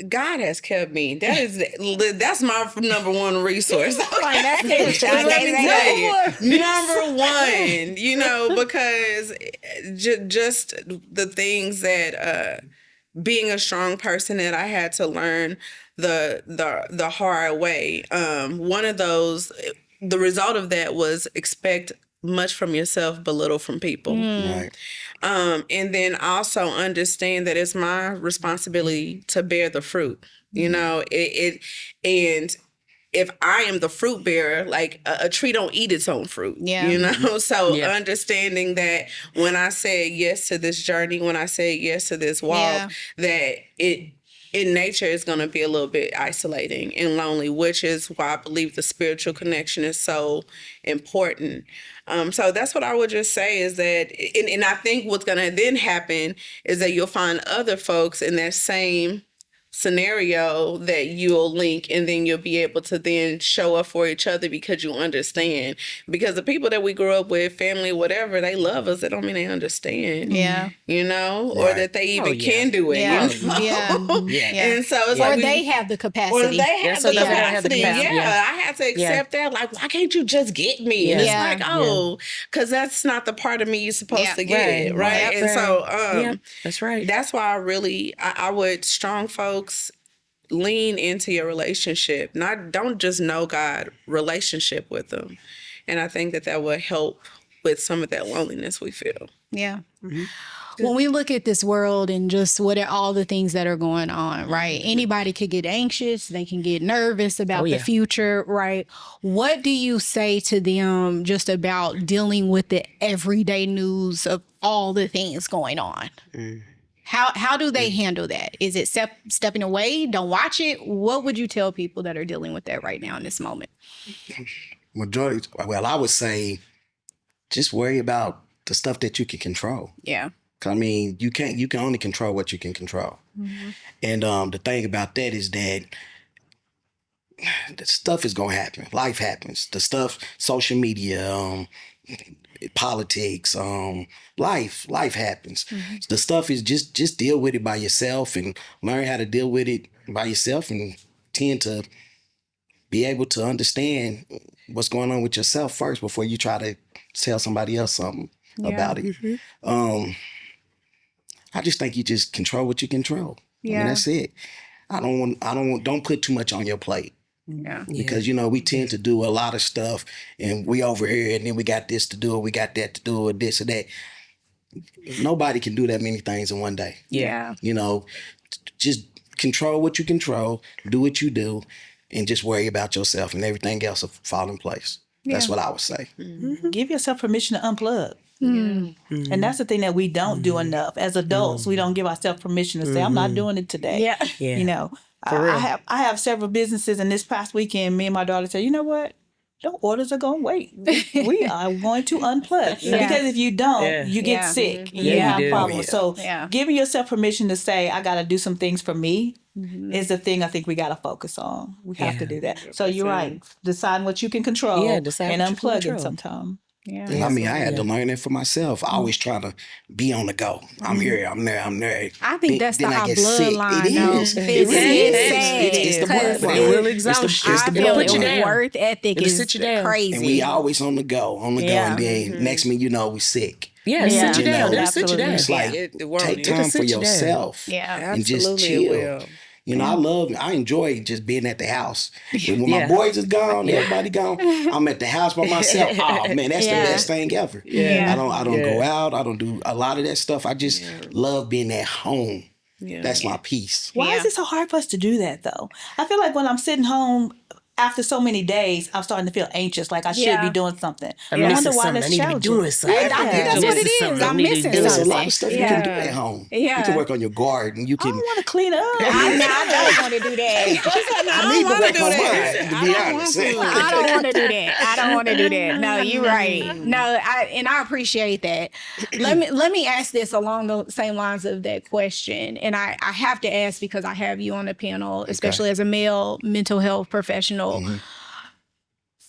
God has kept me. That's my number one resource. Let me tell you, number one, because just the things that being a strong person that I had to learn the hard way. One of those, the result of that was expect much from yourself, but little from people. Right. And then also understand that it's my responsibility to bear the fruit. And if I am the fruit bearer, like a tree don't eat its own fruit. So understanding that when I say yes to this journey, when I say yes to this walk, that it in nature is going to be a little bit isolating and lonely, which is why I believe the spiritual connection is so important. So that's what I would just say is that, and I think what's going to then happen is that you'll find other folks in that same scenario that you'll link, and then you'll be able to then show up for each other because you understand. Because the people that we grew up with, family, whatever, they love us. That don't mean they understand. Or that they even can do it. And so it's like they have the capacity. Or they have the capacity. I have to accept that. Like, why can't you just get me? And it's like, because that's not the part of me you're supposed to get, right? And so that's right. That's why I would strong folks lean into your relationship. Don't just know God, relationship with them. And I think that would help with some of that loneliness we feel. Yeah. When we look at this world and just all the things that are going on, right? Anybody could get anxious. They can get nervous about the future, right? What do you say to them just about dealing with the everyday news of all the things going on? How do they handle that? Is it stepping away? Don't watch it? What would you tell people that are dealing with that right now in this moment? I would say just worry about the stuff that you can control. Yeah. I mean, you can only control what you can control. And the thing about that is that the stuff is going to happen. Life happens. The stuff, social media, politics, life happens. The stuff is just deal with it by yourself and learn how to deal with it by yourself and tend to be able to understand what's going on with yourself first before you try to tell somebody else something about it. I just think you just control what you control. I mean, that's it. Don't put too much on your plate. Because, we tend to do a lot of stuff and we over here and then we got this to do, or we got that to do, or this or that. Nobody can do that many things in one day. Just control what you control, do what you do, and just worry about yourself and everything else will fall in place. That's what I would say. Give yourself permission to unplug. And that's the thing that we don't do enough. As adults, we don't give ourselves permission to say, I'm not doing it today. I have several businesses, and this past weekend, me and my daughter said, you know what? The orders are going to wait. We are going to unplug. Because if you don't, you get sick and you have problems. So giving yourself permission to say, I got to do some things for me is the thing I think we got to focus on. We have to Yeah. do that. So you're right. Deciding what you can control Yeah, decide and what you can unplugging control. sometime. Yeah. And I mean, I had to learn it for myself. I always try to be on the go. I'm here, I'm there, I'm there. I think that's Then our I get sick. bloodline, It though. is. It's It really is. sad. It's the 'Cause bloodline. It will It's the- exhaust you. it's I the feel put you bloodline. down. worth ethic It'll is sit you down. crazy. And we always on the go, Yeah. and then next minute, you know, we sick. Yeah, sit you You down. know, It'll sit you down. It's like It won't. take It'll time for sit you down. yourself. Yeah. And just Absolutely, it chill. will. You know, I enjoy just being at the house. When Yeah. my boys is gone, everybody gone, I'm at the house by myself. Oh man, that's Yeah. the best thing ever. Yeah. I don't go out. I don't do a lot of that stuff. I just love being at home. Yeah. That's my peace. Why Yeah. is it so hard for us to do that though? I feel like when I'm sitting home after so many days, I'm starting to feel anxious, like I should Yeah. be doing something. I'm I missing wonder why something. I that's need to be challenging. doing something. I think that's what it is. I'm missing And there's a lot something. of stuff you Yeah. can do at home. Yeah. You can work on your garden. You I can. don't want to clean up. I don't want to do that. I need to work on mine, to be honest. I don't want to do that. I don't want to do that. No, you're right. No, I appreciate that. Let me ask this along the same lines of that question, and I have to ask because I have you on the panel, especially as a male mental health professional.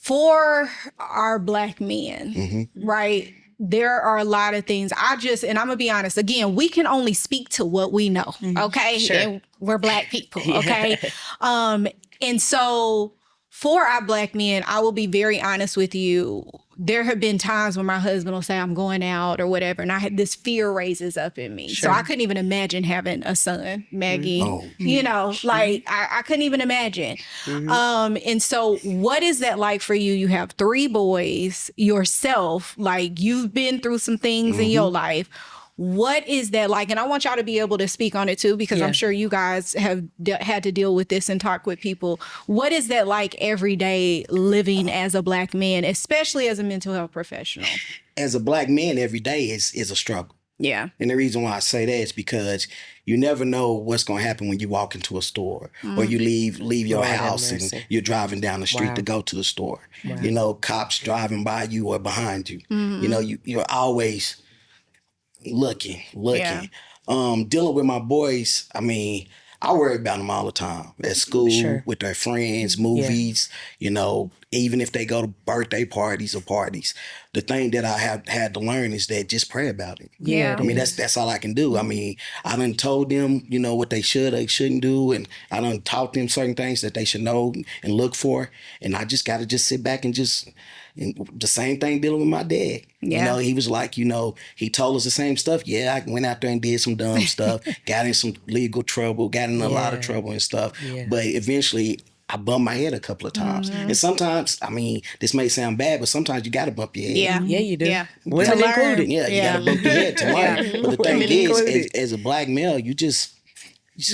For our Black men, right? There are a lot of things. And I'm gonna be honest. Again, we can only speak to what we know. Okay, Sure. and we're Black people. Okay, and so for our Black men, I will be very honest with you. There have been times when my husband will say I'm going out or whatever, and this fear raises up in me. So I couldn't even imagine having a son, Maggie. Oh. You know, like I couldn't even imagine. And so what is that like for you? You have 3 boys yourself, like you've been through some things in your life. What is that like? And I want y'all to be able to speak on it too, because I'm sure you guys have had to deal with this and talk with people. What is that like every day living as a Black man, especially as a mental health professional? As a Black man, every day is a struggle. Yeah. And the reason why I say that is because you never know what's going to happen when you walk into a store or you leave your Lord have house and mercy. you're driving down the street Wow. to go to the store. You know, cops driving by you or behind you. You know, you're always looking. Yeah. Dealing with my boys, I mean, I worry about them all the time at school, Sure. with their friends, movies, you know, even if they go to birthday parties or parties. The thing that I have had to learn is that just pray about it. Yeah. I mean, that's all I can do. I mean, I done told them, you know, what they should or shouldn't do, and I done taught them certain things that they should know and look for, and I just got to just sit back and the same thing dealing with my dad. Yeah. You know, he was like, you know, he told us the same stuff. Yeah, I went out there and did some dumb stuff, got in some legal trouble, got in a lot of trouble and stuff. Yeah. But eventually, I bumped my head a couple of times. And sometimes, I mean, this may sound bad, but sometimes you got to bump your head. Yeah. Yeah, you do. Yeah. Women To learn. included. Yeah, you Yeah. got to bump your head to learn. But the thing Women is, included. as a Black male, you just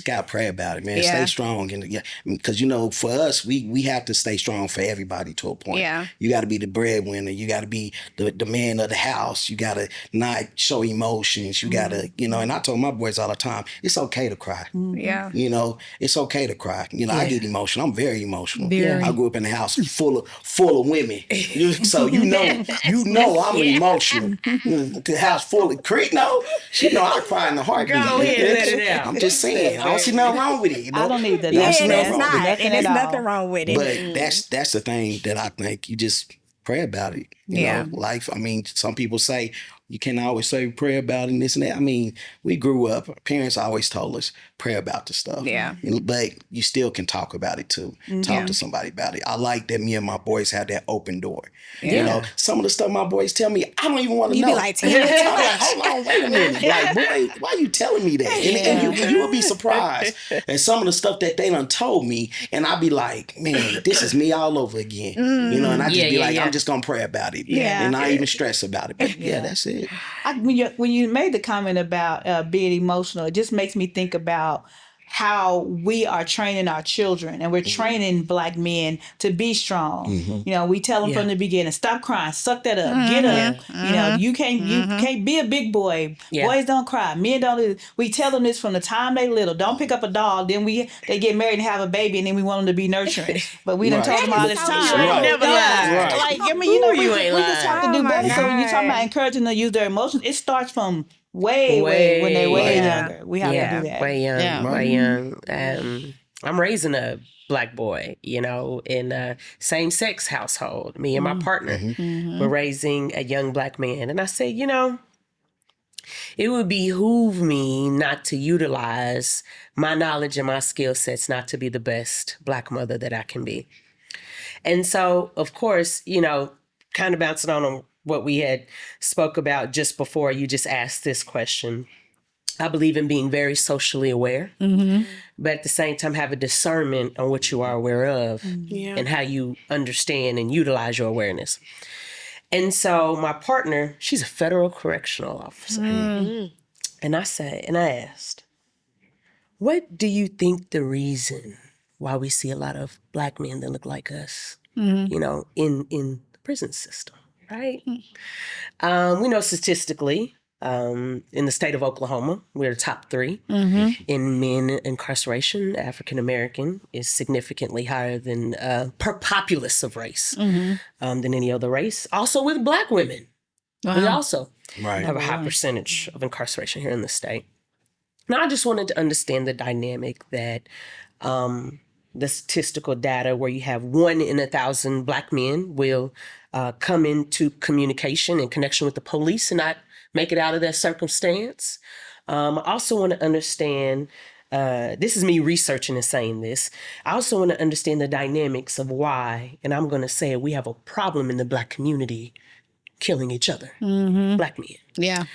gotta pray about it, man. Yeah. Stay strong, and because you know, for us, we have to stay strong for everybody to a point. Yeah. You got to be the breadwinner. You got to be the man of the house. You got to not show emotions. You got to, you know. And I told my boys all the time, it's okay to cry. Yeah. You know, it's okay to cry. You know, I get emotional. I'm very emotional. Very. I grew up in a house full of women, so you know I'm emotional. The house full of creep. No, she know I cry in the heartbeat. Go ahead and let it out. I'm just saying, I don't see nothing wrong with it. You know? I don't need that. Yeah, Yeah, I see and nothing it's wrong with not. it. And there's at all. nothing wrong with it. But that's the thing that I think you just pray about it. You Yeah. know, life. I mean, some people say you can't always say pray about it and this and that. I mean, we grew up. Our parents always told us pray about the stuff. Yeah. You know, but you still can talk about it too. Talk to somebody about it. I like that me and my boys have that open door. You know, some of the stuff my boys tell me, I don't even want to You know. be like, I'm like, hold on, wait a minute. Like, boy, why you telling me that? And you will be surprised at some of the stuff that they done told me. And I'll be like, man, this is me all over again. You know, and I just be like, I'm just going to pray about it. Yeah. And not even stress about it. But yeah, that's it. When you made the comment about being emotional, it just makes me think about how we are training our children, and we're training Black men to be strong. You know, we tell them from the beginning, stop crying, suck that up, get up. You know, you can't be a big boy. Yeah. Boys don't cry. Men don't. We tell them this from the time they little. Don't pick up a doll. Then they get married and have a baby, and then we want them to be nurturing. But we done Right. told them all this time. You ain't never lied. Like, I mean, you know, we You ain't just have to Oh do my better. So when you're talking God. about encouraging them to use their emotions, it starts from way when they're way Yeah. younger. We have to do that. Way young, Yeah. way young. I'm raising a Black boy, you know, in a same-sex household. Me and my partner, we're raising a young Black man. And I said, you know, it would behoove me not to utilize my knowledge and my skill sets not to be the best Black mother that I can be. And so, of course, you know, kind of bouncing on what we had spoke about just before you just asked this question. I believe in being very socially aware, but at the same time have a discernment on what you are aware of and how you understand and utilize your awareness. And so my partner, she's a federal correctional officer. And I asked, what do you think the reason why we see a lot of Black men that look like us, you know, in the prison system, right? We know statistically, in the state of Oklahoma, we're the top 3 in men incarceration. African American is significantly higher than per populace of race than any other race. Also with Black women, we also have a high percentage of incarceration here in the state. Now, I just wanted to understand the dynamic that the statistical data where you have 1 in 1,000 Black men will come into communication and connection with the police and not make it out of that circumstance. I also want to understand, this is me researching and saying this, I also want to understand the dynamics of why, and I'm going to say it, we have a problem in the Black community killing each other, Black men. Yeah.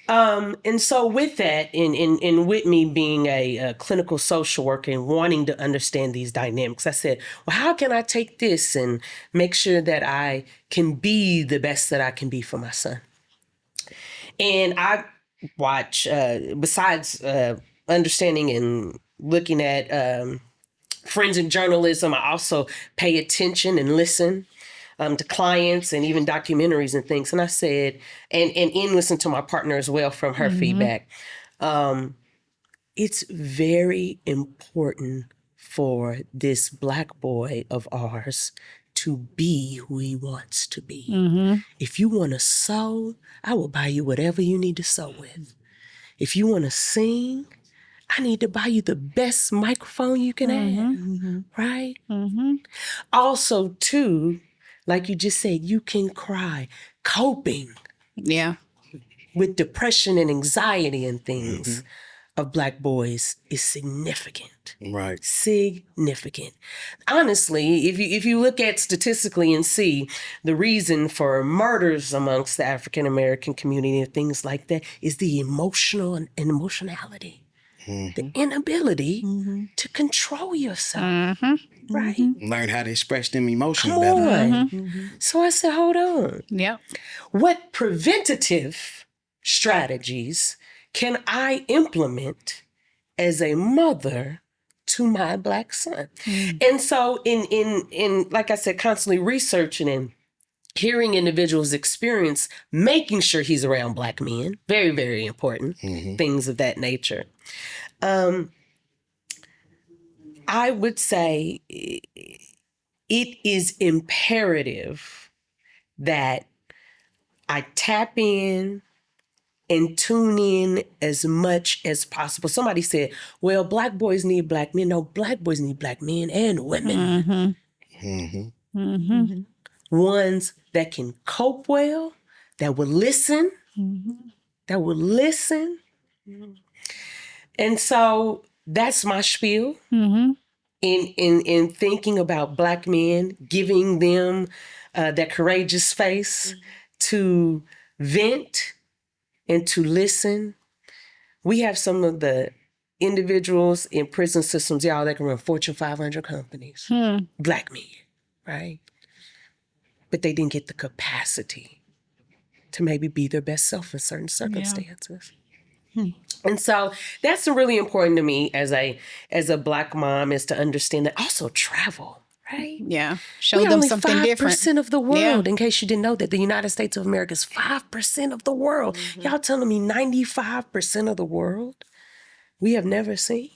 And so with that, and with me being a clinical social worker and wanting to understand these dynamics, I said, well, how can I take this and make sure that I can be the best that I can be for my son? And I watch, besides understanding and looking at forensic journalism, I also pay attention and listen to clients and even documentaries and things. And I said, and in listen to my partner as well from her feedback, it's very important for this Black boy of ours to be who he wants to be. If you want to sew, I will buy you whatever you need to sew with. If you want to sing, I need to buy you the best microphone you can have, right? Also, too, like you just said, you can cry. Coping Yeah. with depression and anxiety and things of Black boys is significant. Right. Significant. Honestly, if you look at statistically and see the reason for murders amongst the African American community and things like that is the emotional and emotionality. The inability to control yourself. Right? Learn how to express them emotions Come better. on. So I said, hold on. Yep. What preventative strategies can I implement as a mother to my Black son? And so in like I said, constantly researching and hearing individuals' experience, making sure he's around Black men, very, very important, things of that nature. I would say it is imperative that I tap in and tune in as much as possible. Somebody said, well, Black boys need Black men. No, Black boys need Black men and women. Ones that can cope well, that will listen, And so that's my spiel in thinking about Black men, giving them that courageous space to vent and to listen. We have some of the individuals in prison systems, y'all, that can run Fortune 500 companies. Black men, right? But they didn't get the capacity to maybe be their best self in certain circumstances. And so that's really important to me as a Black mom, is to understand that. Also travel, right? Yeah. Show We're them only something 5% different. of the world, in case you didn't know that. The United States of America is 5% of the world. Y'all telling me 95% of the world we have never seen?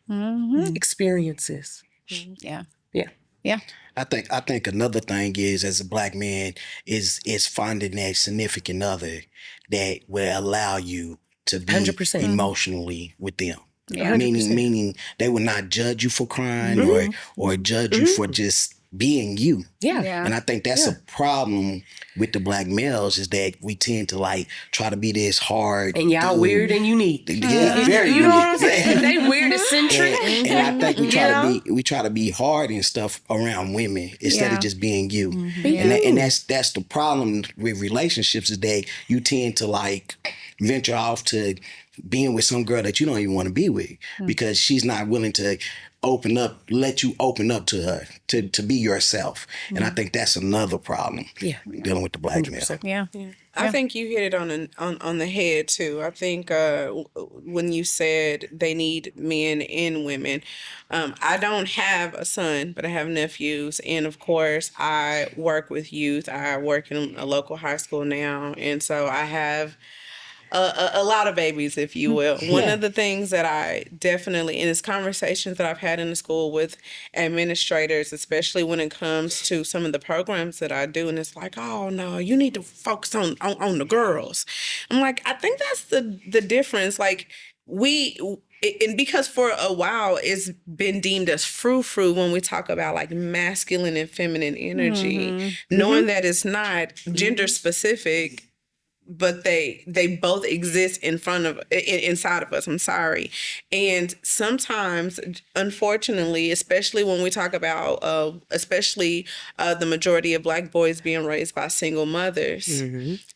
Experiences. Yeah. Yeah. Yeah. I think another thing is, as a black man, is finding that significant other that will allow you to be 100%. emotionally with them. Yeah. Meaning they will not judge you for crying or judge you for just being you. Yeah. Yeah. And I think that's a problem with the black males, is that we tend to like try to be this hard. And y'all dude. weird and unique. Yeah, very You know what I'm unique. saying? They weird eccentric. And I think we try to be hard and stuff around women instead Yeah. of just being you. Be And you. that's the problem with relationships, is that you tend to like venture off to being with some girl that you don't even want to be with because she's not willing to let you open up to her to be yourself. And I think that's another problem. Yeah. Dealing with the black male. Yeah. I think you hit it on the head too. I think when you said they need men and women, I don't have a son, but I have nephews, and of course I work with youth. I work in a local high school now, and so I have a lot of babies, if you will. One of the things that I definitely, and it's conversations that I've had in the school with administrators, especially when it comes to some of the programs that I do, and it's like, oh no, you need to focus on the girls. I'm like, I think that's the difference. Like and because for a while it's been deemed as frou-frou when we talk about like masculine and feminine energy, knowing that it's not gender specific, but they both exist inside of us. I'm sorry. And sometimes, unfortunately, especially when we talk about the majority of black boys being raised by single mothers,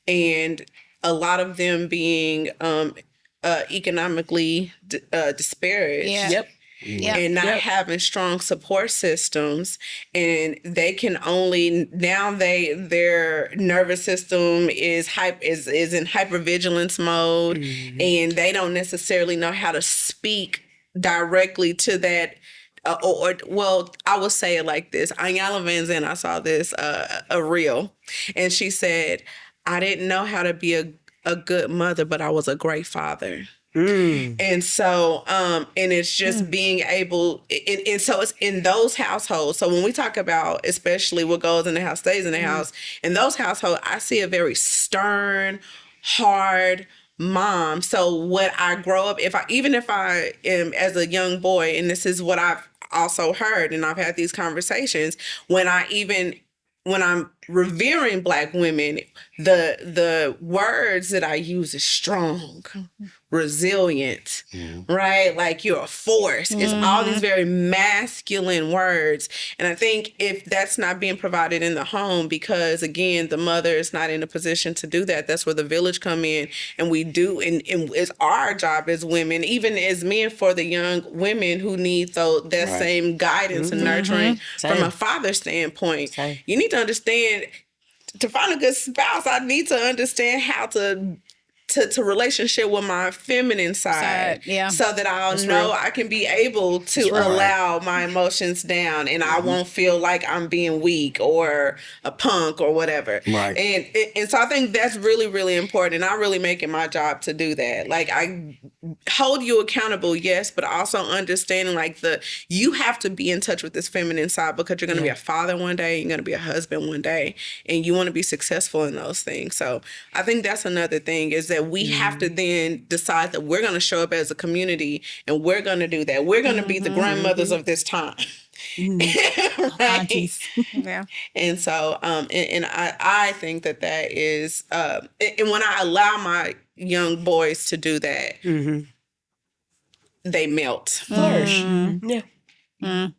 and a lot of them being economically disparaged. Yeah. Yep. And not having strong support systems, and they can only now their nervous system is in hypervigilance mode, and they don't necessarily know how to speak directly to that. Well, I will say it like this. Ayala Van Zandt, I saw this a reel, and she said, "I didn't know how to be a good mother, but I was a great father." And so, and it's just being able, and so it's in those households. So when we talk about, especially what goes in the house stays in the house, in those households, I see a very stern, hard mom. So what I grow up, even if I am as a young boy, and this is what I've also heard, and I've had these conversations, when I'm revering black women, the words that I use is strong, resilient, right? Like you're a force. It's all these very masculine words. And I think if that's not being provided in the home, because again, the mother is not in a position to do that, that's where the village come in, and we do, and it's our job as women, even as men, for the young women who need that same guidance and nurturing from a father standpoint. You need to understand, to find a good spouse, I need to understand how to relationship with my feminine side, so that I'll know I can be able to allow my emotions down, and I won't feel like I'm being weak or a punk or whatever. Right. And so I think that's really, really important, and I really make it my job to do that. Like, I hold you accountable, yes, but also understanding like you have to be in touch with this feminine side, because you're going to be a father one day, you're going to be a husband one day, and you want to be successful in those things. So I think that's another thing, is that we have to then decide that we're going to show up as a community, and we're going to do that. We're going to be the grandmothers of this time. Right? Yeah. And so, and I think that is, and when I allow my young boys to do that, they melt. Flourish. Yeah.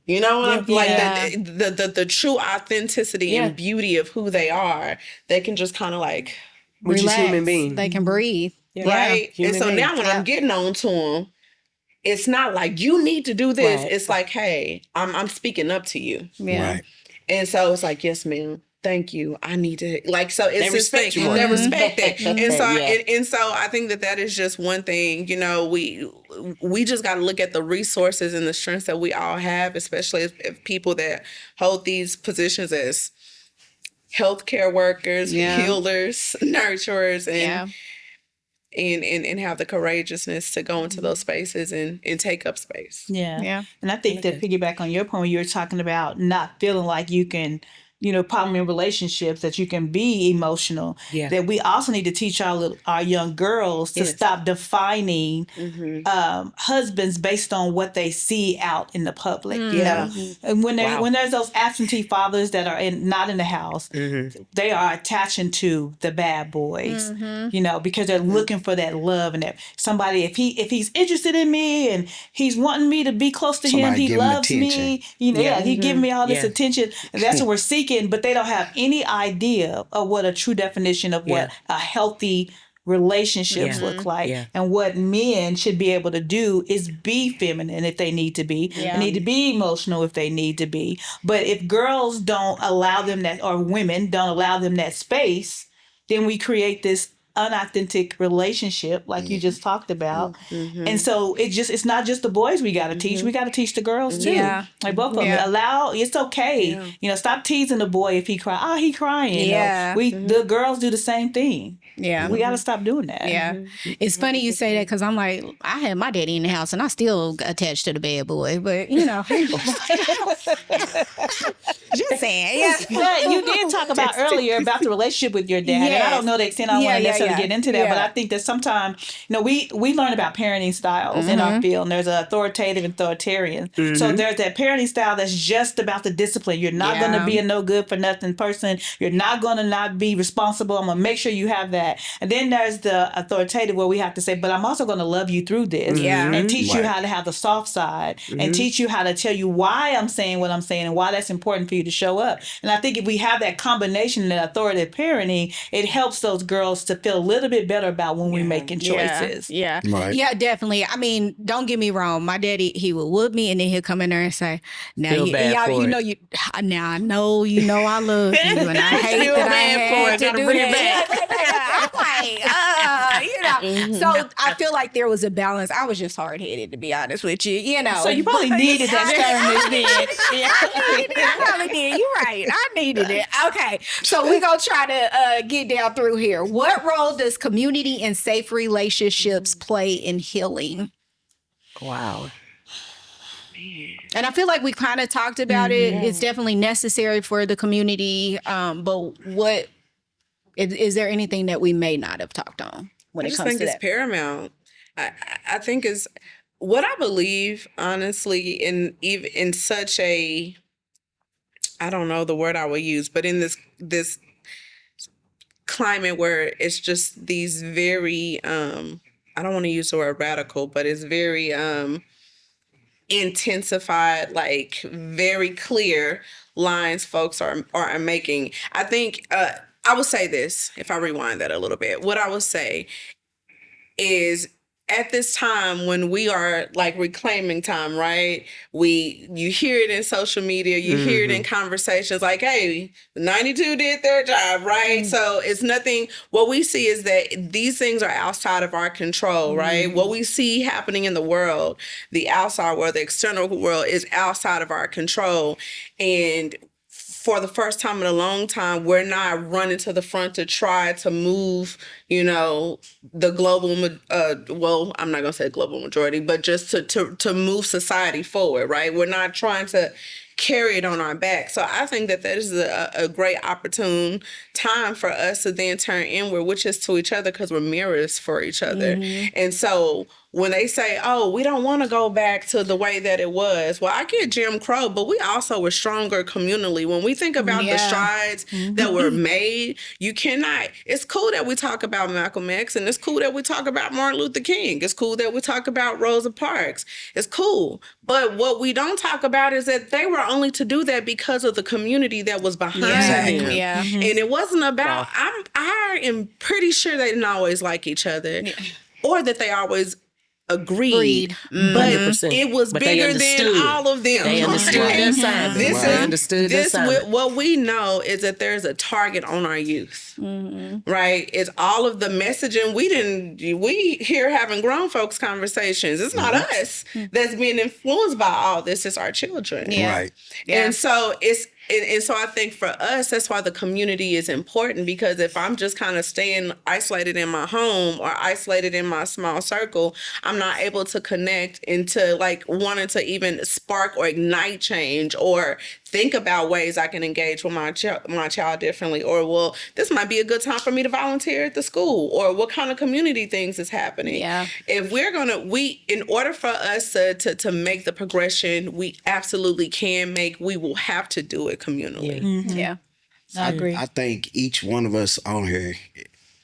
You know what? Like the true authenticity and beauty of who they are, they can just kind of like, Which is human being. They can breathe. right? Human And so being. now when I'm getting on to them, it's not like you need to do this. Right. It's like, hey, I'm speaking up to you. Yeah. Right. And so it's like, yes, ma'am. Thank you. I need to, like, so it's They this respect thing. you. They respect it. And so, Yeah. and so I think that is just one thing, you know, we just got to look at the resources and the strengths that we all have, especially if people that hold these positions as healthcare workers, healers, nurturers, and and have the courageousness to go into those spaces and take up space. Yeah. And I think to piggyback on your point, when you were talking about not feeling like you can, problem in relationships, that you can be emotional, that we also need to teach our young girls to stop defining husbands based on what they see out in the public. You know, and when there's those absentee fathers that are not in the house, they are attaching to the bad boys. Because they're looking for that love and that somebody. If he's interested in me and he's wanting me to be close to him, he loves me. He giving me all this attention. And that's what we're seeking. But they don't have any idea of what a true definition of what a healthy relationships look like, and what men should be able to do is be feminine if they need to be, and need to be emotional if they need to be. But if girls don't allow them that, or women don't allow them that space, then we create this unauthentic relationship like you just talked about. And so it's not just the boys we got to teach, we got to teach the girls too. Like both of them. It's okay. Stop teasing the boy if he cry. He crying. The girls do the same thing. We got to stop doing that. It's funny you say that, because I'm like, I had my daddy in the house and I still attached to the bad boy, but just saying. But you did talk about earlier about the relationship with your dad. And I don't know the extent I want to necessarily get into that, but I think that sometimes, we learn about parenting styles in our field, and there's an authoritative and authoritarian. So there's that parenting style that's just about the discipline. You're not going to be a no good for nothing person. You're not going to not be responsible. I'm going to make sure you have that. And then there's the authoritative, where we have to say, but I'm also going to love you through this and teach you how to have the soft side and teach you how to tell you why I'm saying what I'm saying and why that's important for you to show up. And I think if we have that combination in that authoritative parenting, it helps those girls to feel a little bit better about when we're making choices. Yeah, definitely. I mean, don't get me wrong. My daddy, he would whoop me, and then he'll come in there and say, "Now now I know I love you, and I hate that I had to do that." So I feel like there was a balance. I was just hard headed, to be honest with you. So you probably needed that sternness then. I probably did. You're right. I needed it. Okay, so we're gonna try to get down through here. What role does community and safe relationships play in healing? Wow. And I feel like we kind of talked about it. It's definitely necessary for the community. But what is there anything that we may not have talked on when it comes to that? I just think it's paramount. I think is what I believe, honestly, in such a, I don't know the word I would use, but in this climate where it's just these very, I don't want to use the word radical, but it's very intensified, like very clear lines folks are making. I think I would say this, if I rewind that a little bit. What I would say is, at this time when we are like reclaiming time, right? You hear it in social media, you hear it in conversations like, hey, 92 did their job, right? So it's nothing, what we see is that these things are outside of our control, right? What we see happening in the world, the outside world, the external world, is outside of our control. And for the first time in a long time, we're not running to the front to try to move, the global, well, I'm not going to say global majority, but just to move society forward, right? We're not trying to carry it on our back. So I think that is a great opportune time for us to then turn inward, which is to each other, because we're mirrors for each other. And so when they say, oh, we don't want to go back to the way that it was. Well, I get Jim Crow, but we also were stronger communally. When we think about the strides that were made, you cannot. It's cool that we talk about Malcolm X, and it's cool that we talk about Martin Luther King. It's cool that we talk about Rosa Parks. It's cool. But what we don't talk about is that they were only to do that because of the community that was behind them. And it wasn't about, I am pretty sure they didn't always like each other, or that they always agreed. But it was bigger than all of them. They understood their assignment. What we know is that there's a target on our youth, right? It's all of the messaging. We here having grown folks conversations. It's not us that's being influenced by all this. It's our children. Right. And so And so I think for us, that's why the community is important, because if I'm just kind of staying isolated in my home or isolated in my small circle, I'm not able to connect into like wanting to even spark or ignite change or think about ways I can engage with my child differently, or well, this might be a good time for me to volunteer at the school, or what kind of community things is happening. Yeah. If we're in order for us to make the progression we absolutely can make, we will have to do it communally. Yeah. I agree. I think each one of us on here,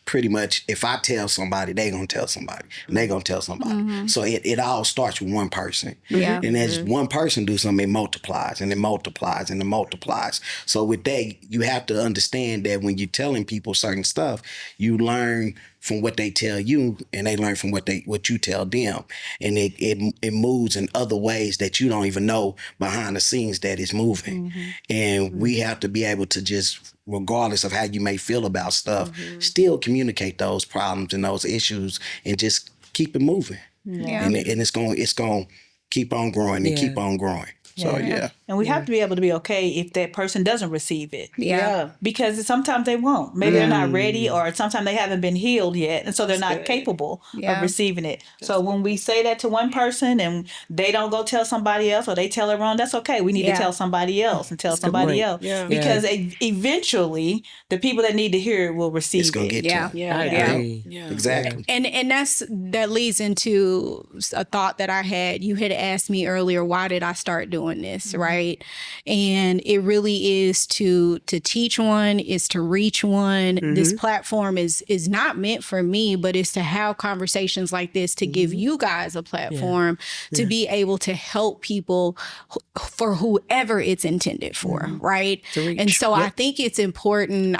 pretty much, if I tell somebody, they gonna tell somebody, and they gonna tell somebody. So it all starts with one person. Yeah. And as one person do something, it multiplies and it multiplies and it multiplies. So with that, you have to understand that when you're telling people certain stuff, you learn from what they tell you, and they learn from what you tell them, and it moves in other ways that you don't even know behind the scenes that it's moving. And we have to be able to just, regardless of how you may feel about stuff, still communicate those problems and those issues, and just keep it moving. Yeah. And it's going to keep on growing and keep on growing. So yeah. And we have to be able to be okay if that person doesn't receive it. Yeah. Because sometimes they won't. Maybe they're not ready, or sometimes they haven't been healed yet, and so they're not capable of receiving it. So when we say that to one person and they don't go tell somebody else, or they tell it wrong, that's okay. We need to tell somebody else and tell somebody else. Yeah. Because eventually the people that need to hear it will receive It's going to get Yeah. to it. Yeah. I agree. Yeah. Exactly. And that leads into a thought that I had. You had asked me earlier, why did I start doing this, right? And it really is to teach one, is to reach one. This platform is not meant for me, but it's to have conversations like this, to give you guys a platform to be able to help people for whoever it's intended for, right? And so I think it's important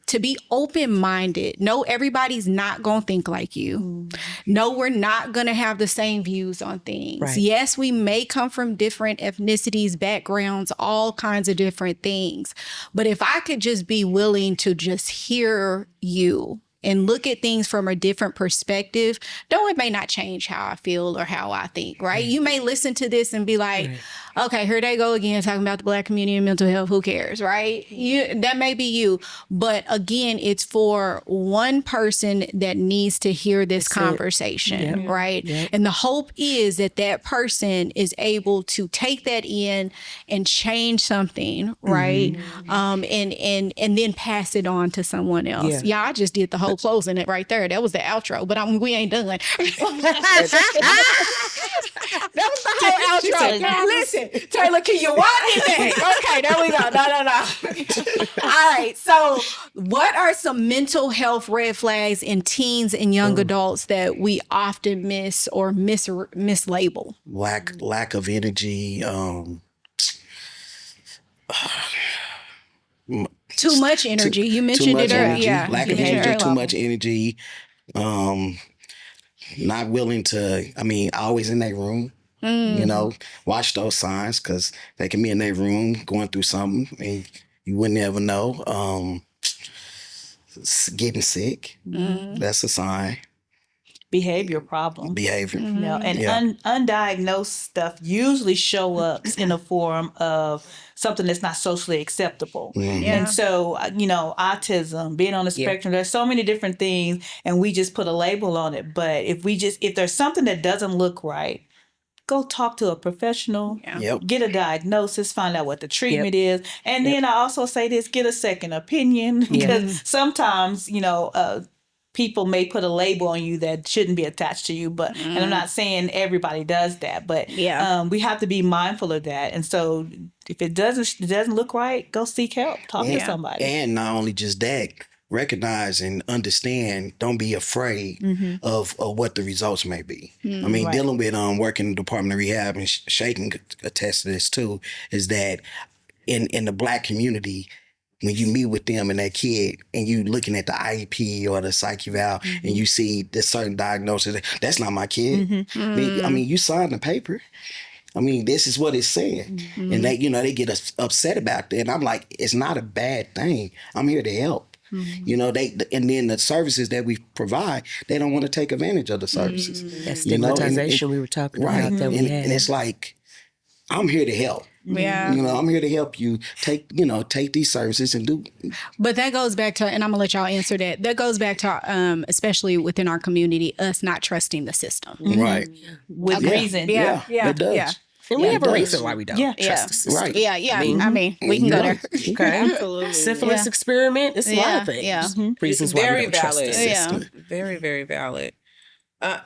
to be open-minded. No, everybody's not going to think like you. No, we're not going to have the same views on things. Right. Yes, we may come from different ethnicities, backgrounds, all kinds of different things. But if I could just be willing to just hear you and look at things from a different perspective, though it may not change how I feel or how I think, right? You may listen to this and be like, okay, here they go again talking about the Black community and mental health. Who cares, right? That may be you. But again, it's for one person that needs to hear this conversation, right? And the hope is that that person is able to take that in and change something, right? And then pass it on to someone else. Yeah, I just did the whole closing it right there. That was the outro, but we ain't done. That was the whole outro. Now, listen, Taylor, can you wind it back? Okay, there we go. No. All right. So what are some mental health red flags in teens and young adults that we often miss or mislabel? Lack of energy. Too much energy. You mentioned it earlier. Yeah. Lack of energy, too much energy. Not willing to, always in their room. Watch those signs, because they can be in their room going through something and you wouldn't ever know. Getting sick, that's a sign. Behavior problem. And undiagnosed stuff usually show up in the form of something that's not socially acceptable. And so, autism, being on the spectrum, there's so many different things, and we just put a label on it. But if there's something that doesn't look right, go talk to a professional, get a diagnosis, find out what the treatment is. And then I also say this, get a second opinion, because sometimes, people may put a label on you that shouldn't be attached to you, and I'm not saying everybody does that, but we have to be mindful of that. And so if it doesn't look right, go seek help, talk to somebody. And not only just that, recognize and understand, don't be afraid of what the results may be. Dealing with working in the Department of Rehab, and Shay can attest to this too, is that in the Black community, when you meet with them and that kid and you looking at the IEP or the psych eval and you see this certain diagnosis, that's not my kid. You signed the paper. This is what it's saying. And they get upset about that. And I'm like, it's not a bad thing. I'm here to help. And then the services that we provide, they don't want to take advantage of the services. That stigmatization we were talking about that we had. And it's like, I'm here to help. Yeah. You know, I'm here to help you take these services and do. But that goes back to, and I'm gonna let y'all answer that. That goes back to, especially within our community, us not trusting the system. Right. With Yeah. reason. Yeah. It does. Yeah. And we Yeah, have it a does. reason why we don't Yeah. trust the system. Right. Yeah. I mean, we can go there. Okay. Absolutely. Syphilis experiment. It's a lot of things. Yeah. Reasons why Very we don't trust the valid. system. Very, very valid.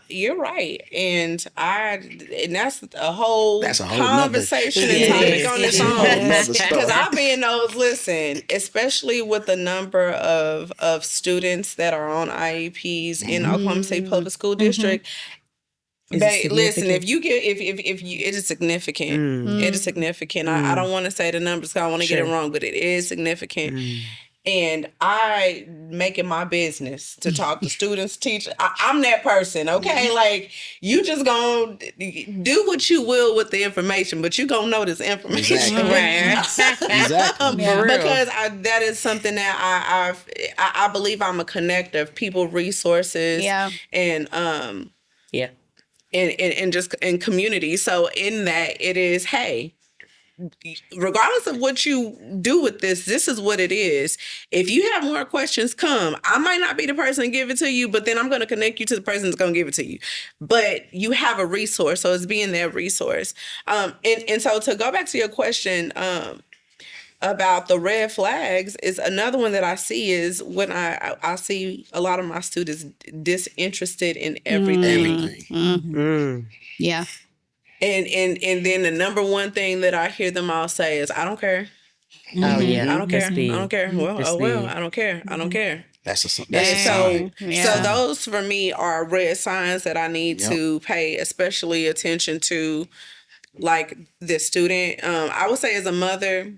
You're right, and that's a whole conversation nother, and topic on its a whole own. nother story. Because I've been those. Listen, especially with the number of students that are on IEPs in Oklahoma State Public School District. Is it Listen, significant? if you get if you, it is significant. It is significant. I don't want to say the numbers because I want to get it wrong, but it is significant. And I make it my business to talk to students, teachers. I'm that person, okay? Like, you just gonna do what you will with the information, but you gonna know this information. Exactly. Exactly. For real. Because that is something that I believe I'm a connector of people, resources, and Yeah. and just in community. So in that, it is, hey, regardless of what you do with this is what it is. If you have more questions, come. I might not be the person to give it to you, but then I'm going to connect you to the person that's going to give it to you. But you have a resource, so it's being that resource. And so to go back to your question about the red flags, is another one that I see is when I see a lot of my students disinterested in everything. Yeah. And then the number one thing that I hear them all say is, I don't care. Oh yeah. I don't care. That's big. I don't care. Well, That's well, big. I don't care. I don't care. That's a And sign. so those for me are red signs that I need to pay especially attention to, like this student. I would say as a mother,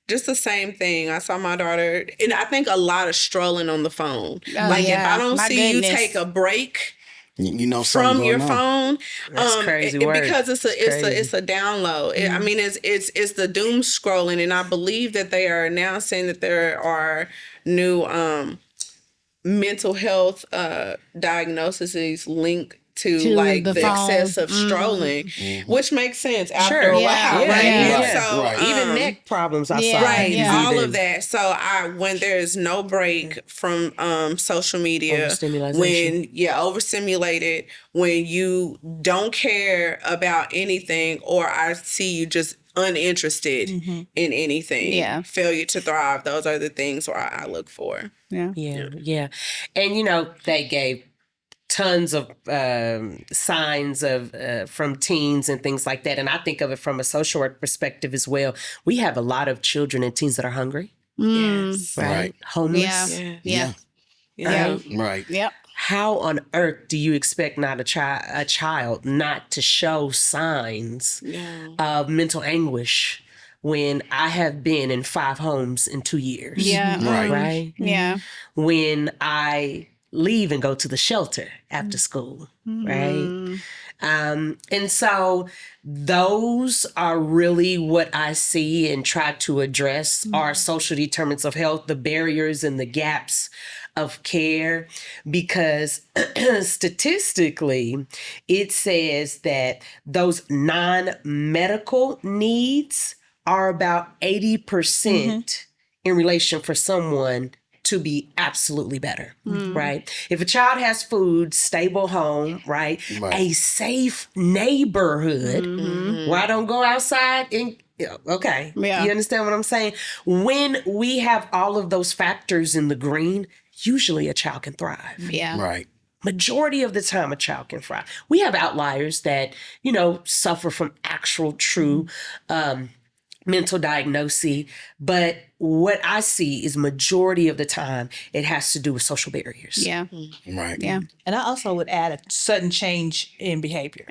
just the same thing. I saw my daughter, and I think a lot of strolling on the phone. If I don't see you take a break You know, from your going on. phone, That's crazy work. because it's a download. I mean, it's the doom scrolling, and I believe that they are announcing that there are new mental health diagnoses linked to like the excessive strolling, which makes sense after a while, right? Yeah. So even neck problems, I saw. right, all Even of that. So when there's no break from social media, overstimulation. overstimulated, when you don't care about anything, or I see you just uninterested in anything, failure to thrive, those are the things where I look for. Yeah. And you know, they gave tons of signs of from teens and things like that. And I think of it from a social work perspective as well. We have a lot of children and teens that are hungry. Yes. Right. Homeless. Yeah. Right. Yep. How on earth do you expect a child not to show signs of mental anguish when I have been in 5 homes in 2 years? Yeah. Right? Yeah. When I leave and go to the shelter after school, right? And so those are really what I see and try to address our social determinants of health, the barriers and the gaps of care, because statistically, it says that those non-medical needs are about 80% in relation for someone to be absolutely better, right? If a child has food, stable home, right? A safe neighborhood where I don't go outside and, okay. Yeah. You understand what I'm saying? When we have all of those factors in the green, usually a child can thrive. Yeah. Right. Majority of the time, a child can thrive. We have outliers that, you know, suffer from actual true mental diagnosis, but what I see is majority of the time it has to do with social barriers. Yeah. Right. Yeah. And I also would add a sudden change in behavior.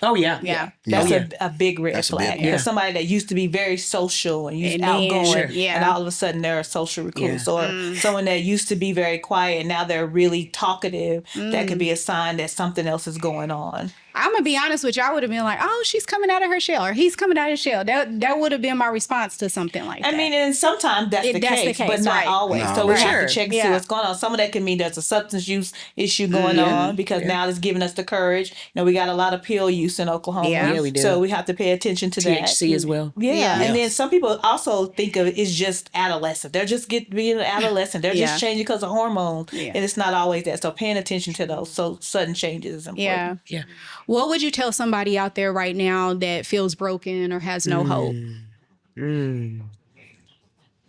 Oh yeah. Yeah. That's a big red That's a flag. big- Because somebody that used to be very social and used And outgoing, then, and all of a sudden they're a social recluse, or someone that used to be very quiet and now they're really talkative, that could be a sign that something else is going on. I'm gonna be honest with you. I would have been like, "Oh, she's coming out of her shell, or he's coming out of his shell." That would have been my response to something like that. I mean, and sometimes times that's the case, but not right. always. No. So we Right. have Sure. to check and see Yeah. what's going on. Some of that can mean there's a substance use issue going on because now it's giving us the courage. You know, we got a lot of pill use in Oklahoma. Yeah. Yeah, we do. So we have to pay attention to that. THC as well. Yeah. Yeah. And then some people also think of it as just adolescent. They're just being an adolescent. They're Yeah. just changing because of hormones. Yeah. And it's not always that. So paying attention to those sudden changes is important. Yeah. Yeah. What would you tell somebody out there right now that feels broken or has no hope?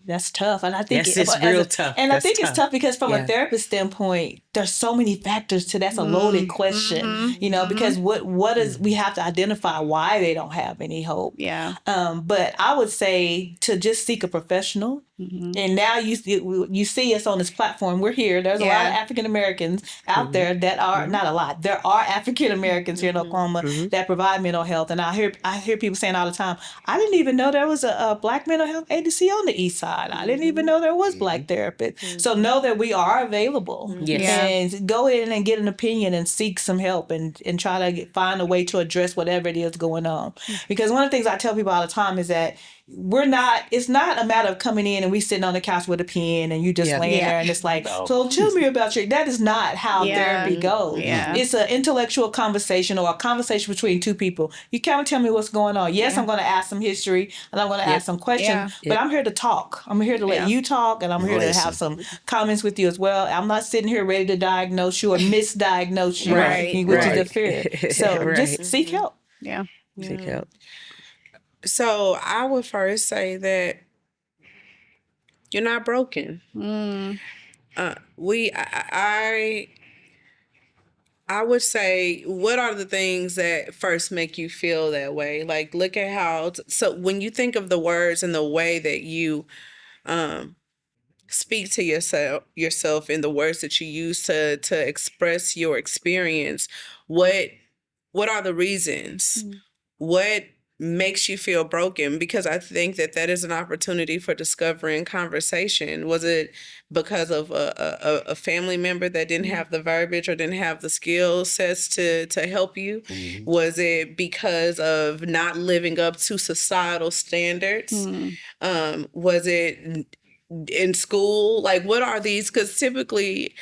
That's tough. And I think Yes, it's real tough. And I That's think it's tough. tough because from Yeah. a therapist standpoint, there's so many factors to that's a loaded question. You know, because what is we have to identify why they don't have any hope. Yeah. But I would say to just seek a professional. And now you see us on this platform. We're here. There's a lot of African Americans out there that are not a lot. There are African Americans here in Oklahoma that provide mental health. And I hear people saying all the time, I didn't even know there was a Black mental health agency on the East Side. I didn't even know there was Black therapists. So know that we are available. Yes. Yeah. And go in and get an opinion and seek some help and try to find a way to address whatever it is going on. Because one of the things I tell people all the time is that it's not a matter of coming in and we sitting on the couch with a pen and you just laying there and it's like, so tell me about that is not how therapy goes. Yeah. It's an intellectual conversation or a conversation between two people. You can't tell me what's going on. Yes, I'm going to ask some history and I'm going to ask some questions, but I'm here to talk. I'm here to let you talk and I'm here to have some comments with you as well. I'm not sitting here ready to diagnose you or misdiagnose you, Right. which is a fear. So just seek help. Yeah. Seek help. So I would first say that you're not broken. I would say, what are the things that first make you feel that way? Like, look at how. So when you think of the words and the way that you speak to yourself in the words that you use to express your experience, what are the reasons? What makes you feel broken? Because I think that is an opportunity for discovery and conversation. Was it because of a family member that didn't have the verbiage or didn't have the skill sets to help you? Was it because of not living up to societal standards? Was it in school? Like, what are these? Because typically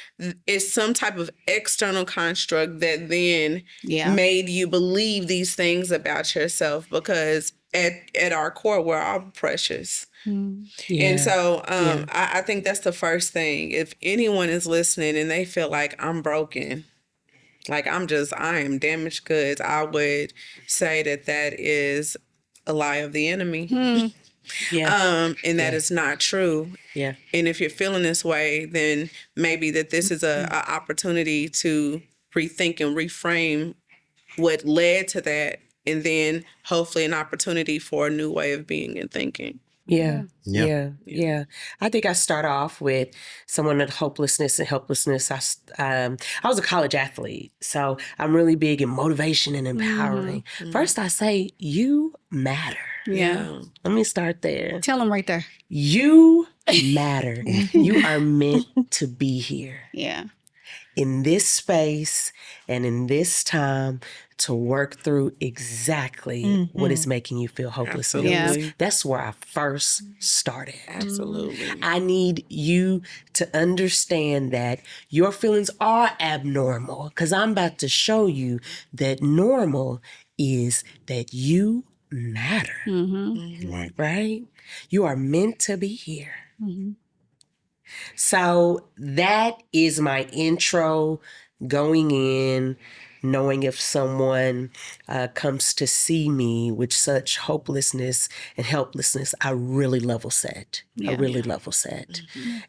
it's some type of external construct that then made you believe these things about yourself, because at our core, we're all precious. And so I think that's the first thing. If anyone is listening and they feel like I'm broken, like I am damaged goods, I would say that is a lie of the enemy. And that is not true. Yeah. And if you're feeling this way, then maybe that this is a opportunity to rethink and reframe what led to that, and then hopefully an opportunity for a new way of being and thinking. Yeah. I think I start off with someone with hopelessness and helplessness. I was a college athlete, so I'm really big in motivation and empowering. First, I say, you matter. Yeah. Let me start there. Tell them right there. You matter. You are meant to be here Yeah. in this space and in this time to work through exactly what is making you feel hopeless. Absolutely. That's where I first started. Absolutely. I need you to understand that your feelings are abnormal, because I'm about to show you that normal is that you matter. Right? You are meant to be here. So that is my intro going in, knowing if someone comes to see me with such hopelessness and helplessness, I really level set.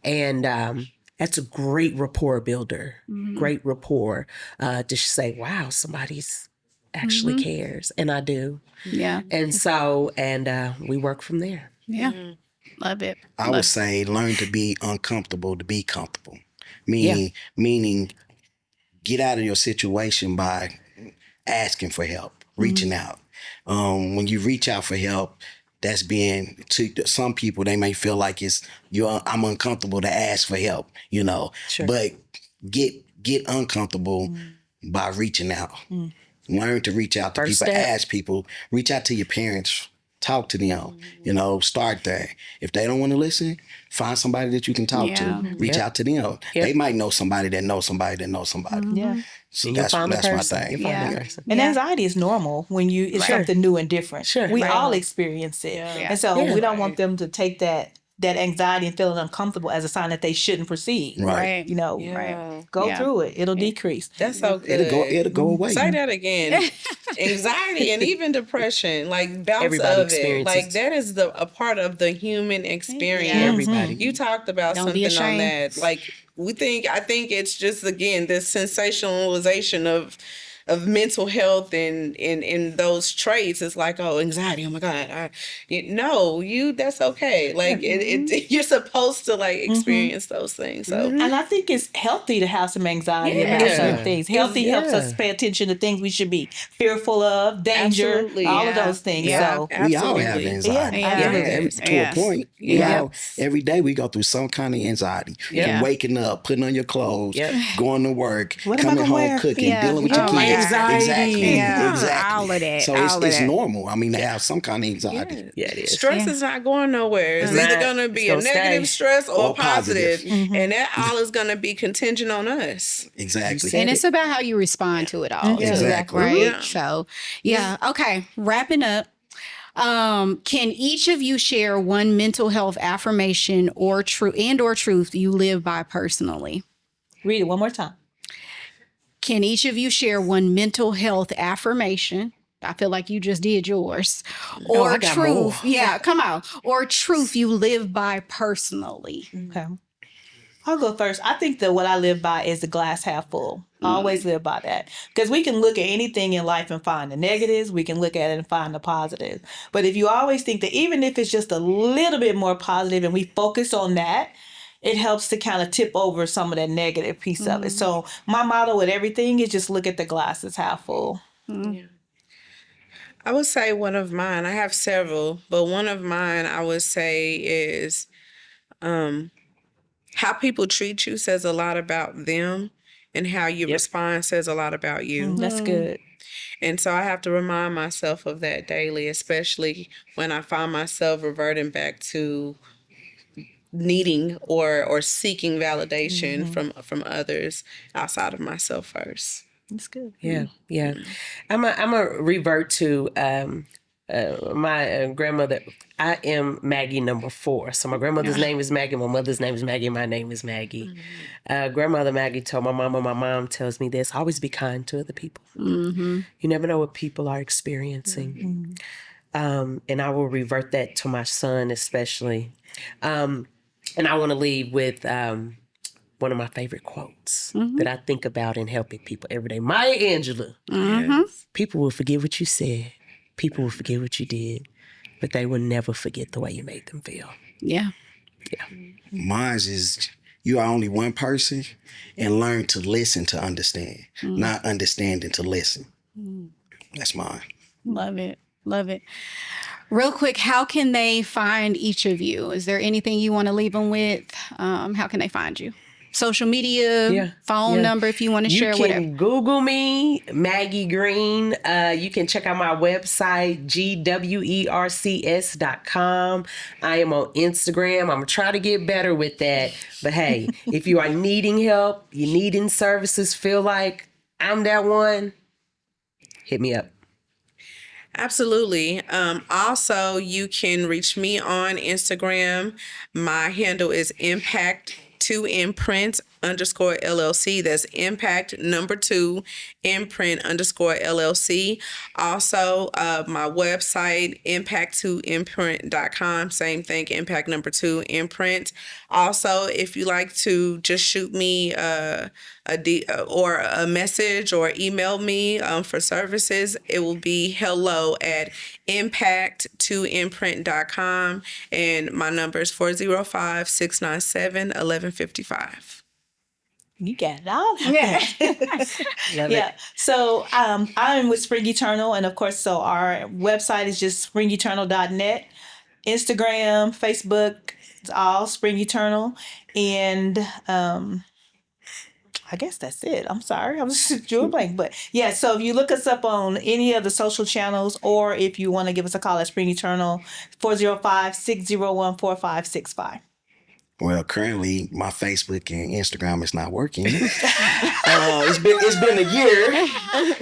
And that's a great rapport builder, great rapport to say, wow, somebody's actually cares. And I do. Yeah. And so, we work from there. Yeah. Love it. I would say learn to be uncomfortable to be comfortable. Meaning get out of your situation by asking for help, reaching out. When you reach out for help, that's being, to some people, they may feel like I'm uncomfortable to ask for help, Sure. But get uncomfortable by reaching out. Learn to reach out to First people, step. ask people, reach out to your parents, Talk to them. Start there. If they don't want to listen, find somebody that you can talk Yeah. to. Reach out to them. They might know somebody that knows somebody that knows somebody. Yeah. So You'll that's find the my person. thing. You'll find the Yeah. person. And Yeah. anxiety is normal when it's Sure. something new and different. Sure. We Right. all experience it. Yeah. And so Yeah. we don't want them to take that anxiety and feeling uncomfortable as a sign that they shouldn't proceed. Right. Right. Go Yeah. through it. It'll decrease. That's so good. It'll go away. Say that again. Anxiety and even depression, like bouts Everybody of it, experiences. like that is a part of the human experience. Everybody. You talked about Don't be something on ashamed. that. Like I think it's just again this sensationalization of mental health and those traits. It's like, oh, anxiety, oh my God. That's okay. Like you're supposed to like experience those things. So And I think it's healthy to have some anxiety about Yeah. certain things. Healthy helps us pay attention to things we should be fearful of, danger, Absolutely. all of Yeah. those things. Yeah. So We all have Absolutely. anxiety. Yeah. Every- to Yes. a point. Yeah. Every day we go through some kind of anxiety. Yeah. From waking up, putting on your clothes, Yep. going to work, What am I coming gonna home, wear? cooking, Yeah. dealing with your Oh, my kids. God. Exactly. Yeah. Exactly. All of that. So All of it's that. normal. I mean, they have some kind of anxiety. Yeah, it is. stress is not going nowhere. It's either not. going to be It's a gonna negative stay. stress or Or positive. positive. And that all is going to be contingent on us. Exactly. And it's about how you respond to it all. too, Exactly. Right. Yeah. So, yeah. Okay. Wrapping up. Can each of you share one mental health affirmation or truth you live by personally? read it one more time. Can each of you share one mental health affirmation? I feel like you just did yours. Or I got truth. more. Yeah, come on. Or truth you live by personally. Okay. I'll go first. I think that what I live by is the glass half full. I always live by that. Because we can look at anything in life and find the negatives. We can look at it and find the positive. But if you always think that even if it's just a little bit more positive and we focus on that, it helps to kind of tip over some of that negative piece of it. So my motto with everything is just look at the glass as half full. I would say one of mine, I have several, but one of mine I would say is how people treat you says a lot about them, and how you respond says a lot about you. That's good. And so I have to remind myself of that daily, especially when I find myself reverting back to needing or seeking validation from others outside of myself first. That's good. Yeah, yeah. I'm a revert to my grandmother. I am Maggie number 4. So my grandmother's name is Maggie, my mother's name is Maggie, my name is Maggie. Grandmother Maggie told my mom tells me this: always be kind to other people. You never know what people are experiencing. And I will revert that to my son especially. And I want to leave with one of my favorite quotes that I think about in helping people every day. Maya Angelou. People will forget what you said. People will forget what you did. But they will never forget the way you made them feel. Yeah. Mine is you are only one person, and learn to listen to understand, not understanding to listen. That's mine. Love it. Love it. Real quick, how can they find each of you? Is there anything you want to leave them with? How can they find you? Social media, phone number, if you want to share You whatever. can Google me, Maggie Green. You can check out my website, gwercs.com. I am on Instagram. I'm going to try to get better with that. But hey, if you are needing help, you needing services, feel like I'm that one, hit me up. Absolutely. Also, you can reach me on Instagram. My handle is impact2imprint_LLC. That's impact number 2 imprint_LLC. Also, my website, impact2imprint.com. Same thing, impact number 2 imprint. Also, if you like to just shoot me a message or email me for services, it will be hello@impact2imprint.com, and my number is 405-697-1155. You got it all. Yeah. Love Yeah. it. So I'm with Spring Eternal, and of course, so our website is just springeternal.net. Instagram, Facebook, it's all Spring Eternal. And I guess that's it. I'm sorry. I was just drew a blank. But yeah, so if you look us up on any of the social channels, or if you want to give us a call at Spring Eternal, 405-601-4565. Well, currently my Facebook and Instagram is not working. It's been a year.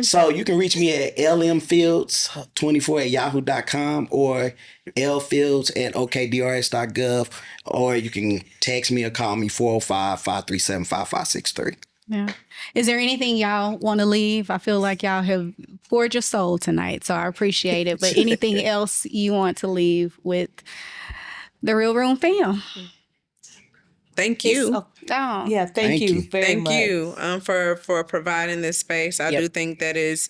So you can reach me at lmfields24@yahoo.com or lfields@okdrs.gov, or you can text me or call me 405-537-5563. Yeah. Is there anything y'all want to leave? I feel like y'all have poured your soul tonight, so I appreciate it. But anything else you want to leave with the Real Room fam? Thank you. Yeah, thank you very much. Thank you for providing this space. I do think that it's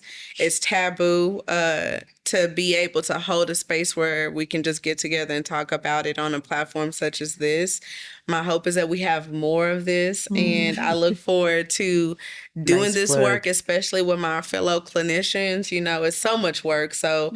taboo to be able to hold a space where we can just get together and talk about it on a platform such as this. My hope is that we have more of this, and I look forward to doing this work, especially with my fellow clinicians. You know, it's so much work. So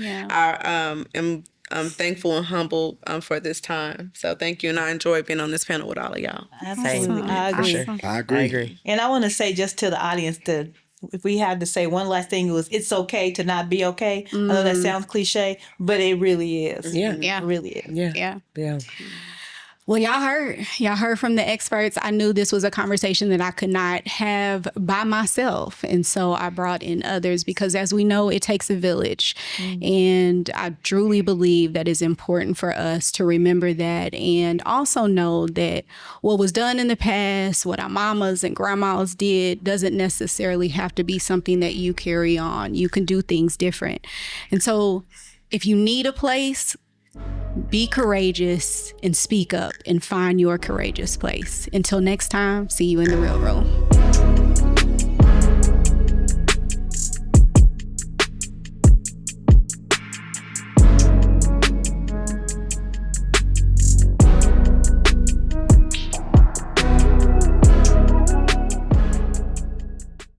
I'm thankful and humbled for this time. So thank you. And I enjoy being on this panel with all of y'all. Absolutely. I agree. Awesome. I agree. And I want to say just to the audience that if we had to say one last thing, it was it's okay to not be okay. I know that sounds cliche, but it really is. Yeah. It really is. Yeah. Yeah. Well, y'all heard from the experts. I knew this was a conversation that I could not have by myself. And so I brought in others because, as we know, it takes a village. And I truly believe that it's important for us to remember that, and also know that what was done in the past, what our mamas and grandmas did, doesn't necessarily have to be something that you carry on. You can do things different. And so if you need a place, be courageous and speak up and find your courageous place. Until next time, see you in the Real Room.